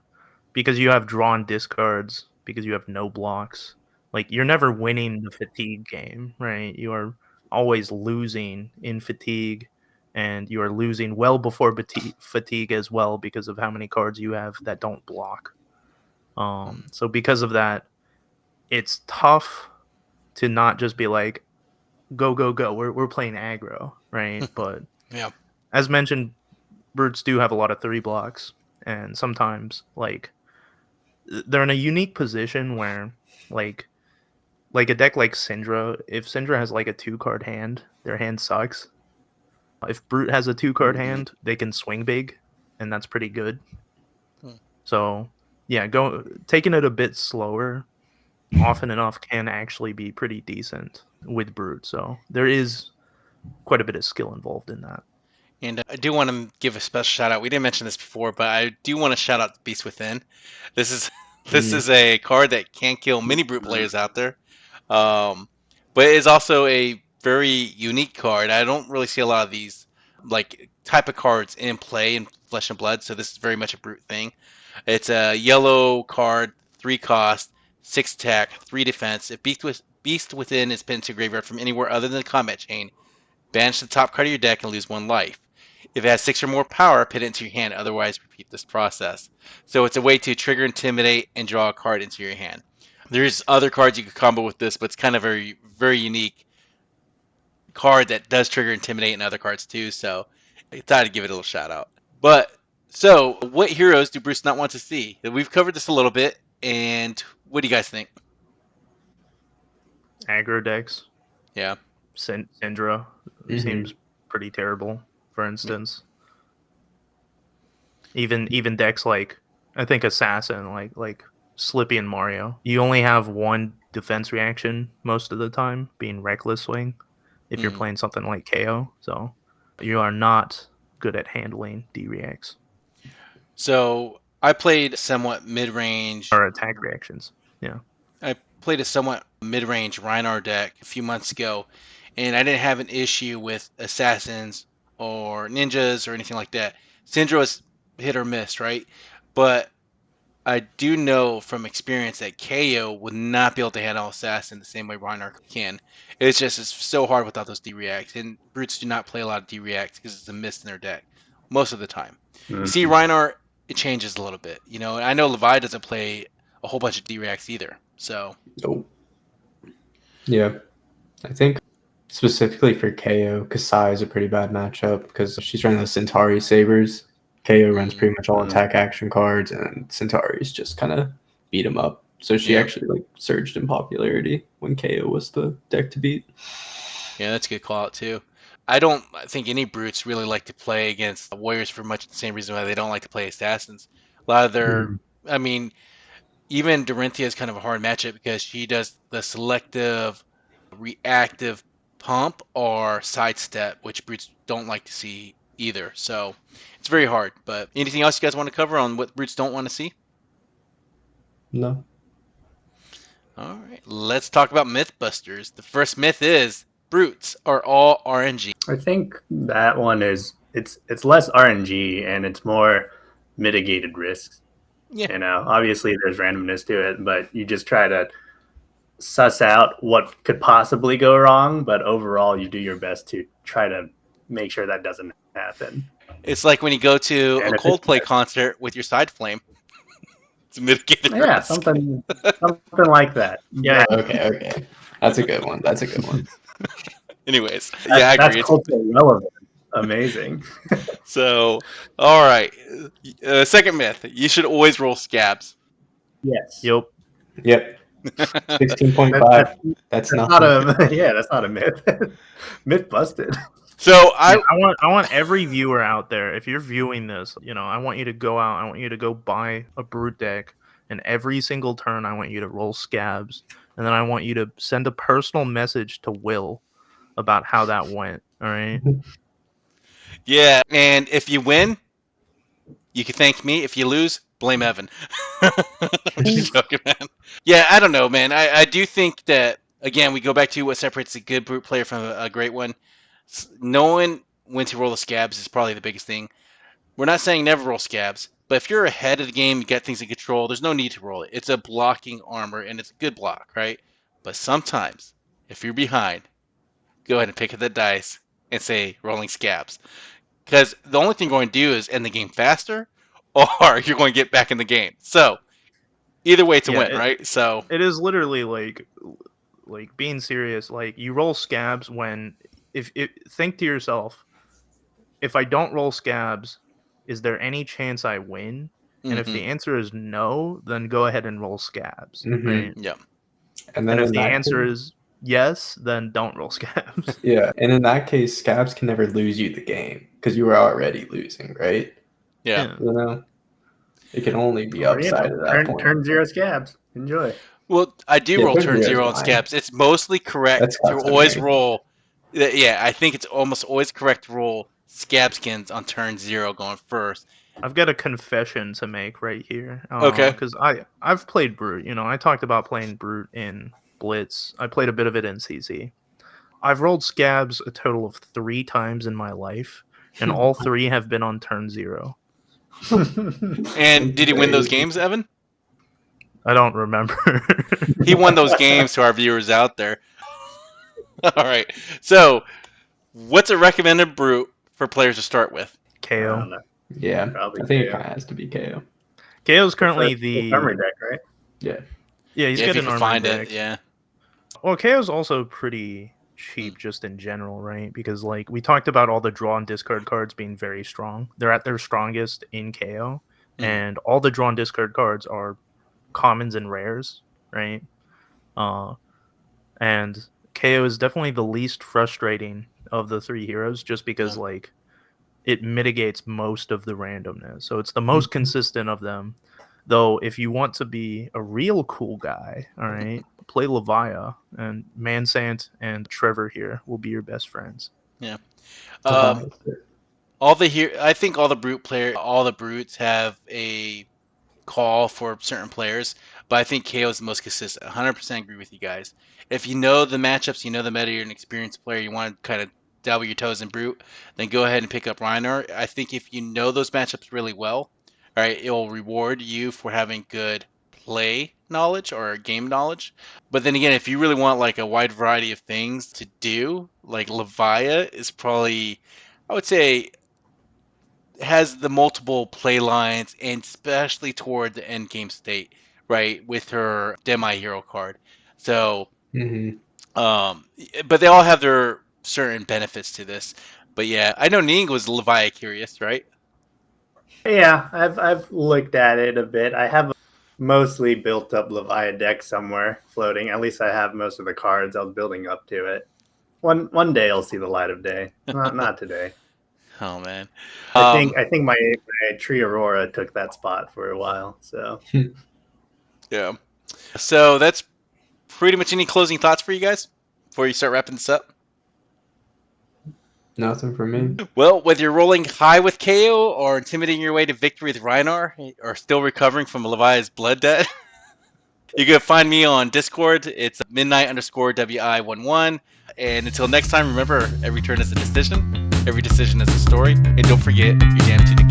Speaker 4: because you have drawn discards, because you have no blocks, like you're never winning the fatigue game, right? You are always losing in fatigue, and you are losing well before fatigue as well because of how many cards you have that don't block. So because of that, it's tough to not just be like, go, we're playing aggro, right? But
Speaker 1: yeah.
Speaker 4: as mentioned, Brutes do have a lot of 3 blocks, and sometimes like they're in a unique position where like a deck like Syndra, if Syndra has like a 2-card hand, their hand sucks. If Brute has a 2-card hand, they can swing big, and that's pretty good. So yeah, taking it a bit slower often enough can actually be pretty decent with Brute. So there is quite a bit of skill involved in that.
Speaker 1: And I do want to give a special shout out. We didn't mention this before, but I do want to shout out Beast Within. This is a card that can kill many Brute players out there, but it is also a very unique card. I don't really see a lot of these like type of cards in play in Flesh and Blood, so this is very much a Brute thing. It's a yellow card, 3 cost, 6 attack, 3 defense. If Beast Within is pinned to graveyard from anywhere other than the combat chain, banish the top card of your deck and lose 1 life. If it has 6 or more power, put it into your hand. Otherwise, repeat this process. So it's a way to trigger Intimidate and draw a card into your hand. There's other cards you could combo with this, but it's kind of a very unique card that does trigger Intimidate and other cards too. So I thought I'd give it a little shout out. But so, what heroes do Bruce not want to see? We've covered this a little bit, and what do you guys think?
Speaker 4: Aggro decks.
Speaker 1: Yeah.
Speaker 4: Syndra seems pretty terrible, for instance. Even decks like, I think Assassin, like Slippy and Mario, you only have 1 defense reaction most of the time, being Reckless Swing, if you're playing something like Kayo. So you are not good at handling D-reacts.
Speaker 1: So I played somewhat mid-range.
Speaker 4: Or attack reactions. Yeah.
Speaker 1: I played a somewhat mid-range Rhinar deck a few months ago, and I didn't have an issue with assassins or ninjas or anything like that. Syndra was hit or miss, right? But I do know from experience that Kayo would not be able to handle assassin the same way Rhinar can. It's so hard without those D-reacts, and brutes do not play a lot of D-reacts because it's a miss in their deck most of the time. You see Rhinar, it changes a little bit, and I know Levia doesn't play a whole bunch of D-reacts either. So
Speaker 3: Nope. Yeah, I think specifically for KO, Kasai is a pretty bad matchup because she's running the Centauri Sabers. KO runs pretty much all attack action cards, and Centauri's just kind of beat him up. So she actually surged in popularity when KO was the deck to beat.
Speaker 1: Yeah, that's a good call out too. I don't think any brutes really like to play against warriors for much the same reason why they don't like to play assassins. A lot of their, I mean, even Dorinthia is kind of a hard matchup because she does the selective, reactive pump or sidestep, which brutes don't like to see either. So it's very hard. But anything else you guys want to cover on what brutes don't want to see?
Speaker 3: No.
Speaker 1: All right, let's talk about Mythbusters. The first myth is brutes are all RNG.
Speaker 2: I think that one is it's less RNG and it's more mitigated risks.
Speaker 1: Yeah.
Speaker 2: Obviously there's randomness to it, but you just try to suss out what could possibly go wrong, but overall you do your best to try to make sure that doesn't happen.
Speaker 1: It's like when you go to a Coldplay concert with your side flame. It's a mitigated risk.
Speaker 2: something like that.
Speaker 4: Yeah.
Speaker 3: Okay. That's a good one.
Speaker 1: Anyways, I agree.
Speaker 2: That's culturally relevant. Amazing.
Speaker 1: So, all right. Second myth: you should always roll scabs.
Speaker 2: Yes.
Speaker 4: Yep.
Speaker 3: 16.5. That's
Speaker 2: not that's not a myth. Myth busted.
Speaker 1: So I
Speaker 4: want every viewer out there, if you're viewing this, I want you to go out. I want you to go buy a brute deck, and every single turn, I want you to roll scabs, and then I want you to send a personal message to Will about how that went. All right.
Speaker 1: Yeah, and if you win, you can thank me. If you lose, blame Evan. I'm just joking, man. Yeah, I don't know, man. I do think that, again, we go back to what separates a good brute player from a great one. Knowing when to roll the scabs is probably the biggest thing. We're not saying never roll scabs, but if you're ahead of the game, you get things in control, there's no need to roll it. It's a blocking armor, and it's a good block, right? But sometimes, if you're behind, go ahead and pick up the dice and say rolling scabs. Because the only thing you're going to do is end the game faster, or you're going to get back in the game. So, either way to win, right? So
Speaker 4: it is literally like being serious. Like, you roll scabs when, think to yourself, if I don't roll scabs, is there any chance I win? And if the answer is no, then go ahead and roll scabs. Right?
Speaker 1: Yeah.
Speaker 3: And
Speaker 4: if the answer is yes, then don't roll scabs.
Speaker 3: Yeah, and in that case, scabs can never lose you the game because you were already losing, right?
Speaker 1: Yeah.
Speaker 3: It can only be upside at that point.
Speaker 2: Turn 0 scabs. Enjoy.
Speaker 1: Well, I do roll turn 0 on scabs. It's mostly correct to always roll. Yeah, I think it's almost always correct to roll scabskins on turn 0 going first.
Speaker 4: I've got a confession to make right here.
Speaker 1: Okay.
Speaker 4: Because I've played brute. I talked about playing brute in Blitz. I played a bit of it in CC. I've rolled scabs a total of 3 times in my life, and all 3 have been on turn 0.
Speaker 1: And did he win those games, Evan?
Speaker 4: I don't remember.
Speaker 1: He won those games to our viewers out there. All right. So, what's a recommended brute for players to start with?
Speaker 4: KO.
Speaker 3: Yeah,
Speaker 2: Probably
Speaker 3: I think it
Speaker 2: KO.
Speaker 3: kind of has to be KO.
Speaker 4: KO is currently the
Speaker 2: armory deck, right?
Speaker 3: Yeah.
Speaker 4: Yeah, he's got an armory deck.
Speaker 1: Yeah.
Speaker 4: Well, KO is also pretty cheap just in general, right? Because we talked about all the draw and discard cards being very strong. They're at their strongest in KO, and all the draw and discard cards are commons and rares, right? And KO is definitely the least frustrating of the 3 heroes, just because it mitigates most of the randomness. So it's the most consistent of them. Though, if you want to be a real cool guy, all right, play Levia, and Mansant and Trevor here will be your best friends.
Speaker 1: Yeah. I think all the brutes have a call for certain players, but I think Kayo is the most consistent. 100% agree with you guys. If you know the matchups, you know the meta, you're an experienced player, you want to kind of dabble your toes in Brute, then go ahead and pick up Rhinar. I think if you know those matchups really well, all right, it will reward you for having good play knowledge or game knowledge. But then again, if you really want like a wide variety of things to do, like Levia is probably, I would say, has the multiple play lines, and especially toward the end game state, right, with her Demi Hero card. So, but they all have their certain benefits to this. But yeah, I know Ning was Levia curious, right?
Speaker 2: Yeah, I've looked at it a bit. I have a mostly built up Levia deck somewhere floating. At least I have most of the cards. I was building up to it. One day I'll see the light of day. Not today.
Speaker 1: Oh man,
Speaker 2: I think my Tree Aurora took that spot for a while. So
Speaker 1: yeah. So that's pretty much. Any closing thoughts for you guys before you start wrapping this up?
Speaker 3: Nothing for me.
Speaker 1: Well, whether you're rolling high with Kayo or intimidating your way to victory with Rhinar, or still recovering from Levia's blood debt, you can find me on Discord. It's midnight_WI11. And until next time, remember, every turn is a decision, every decision is a story, and don't forget, your damn Tunic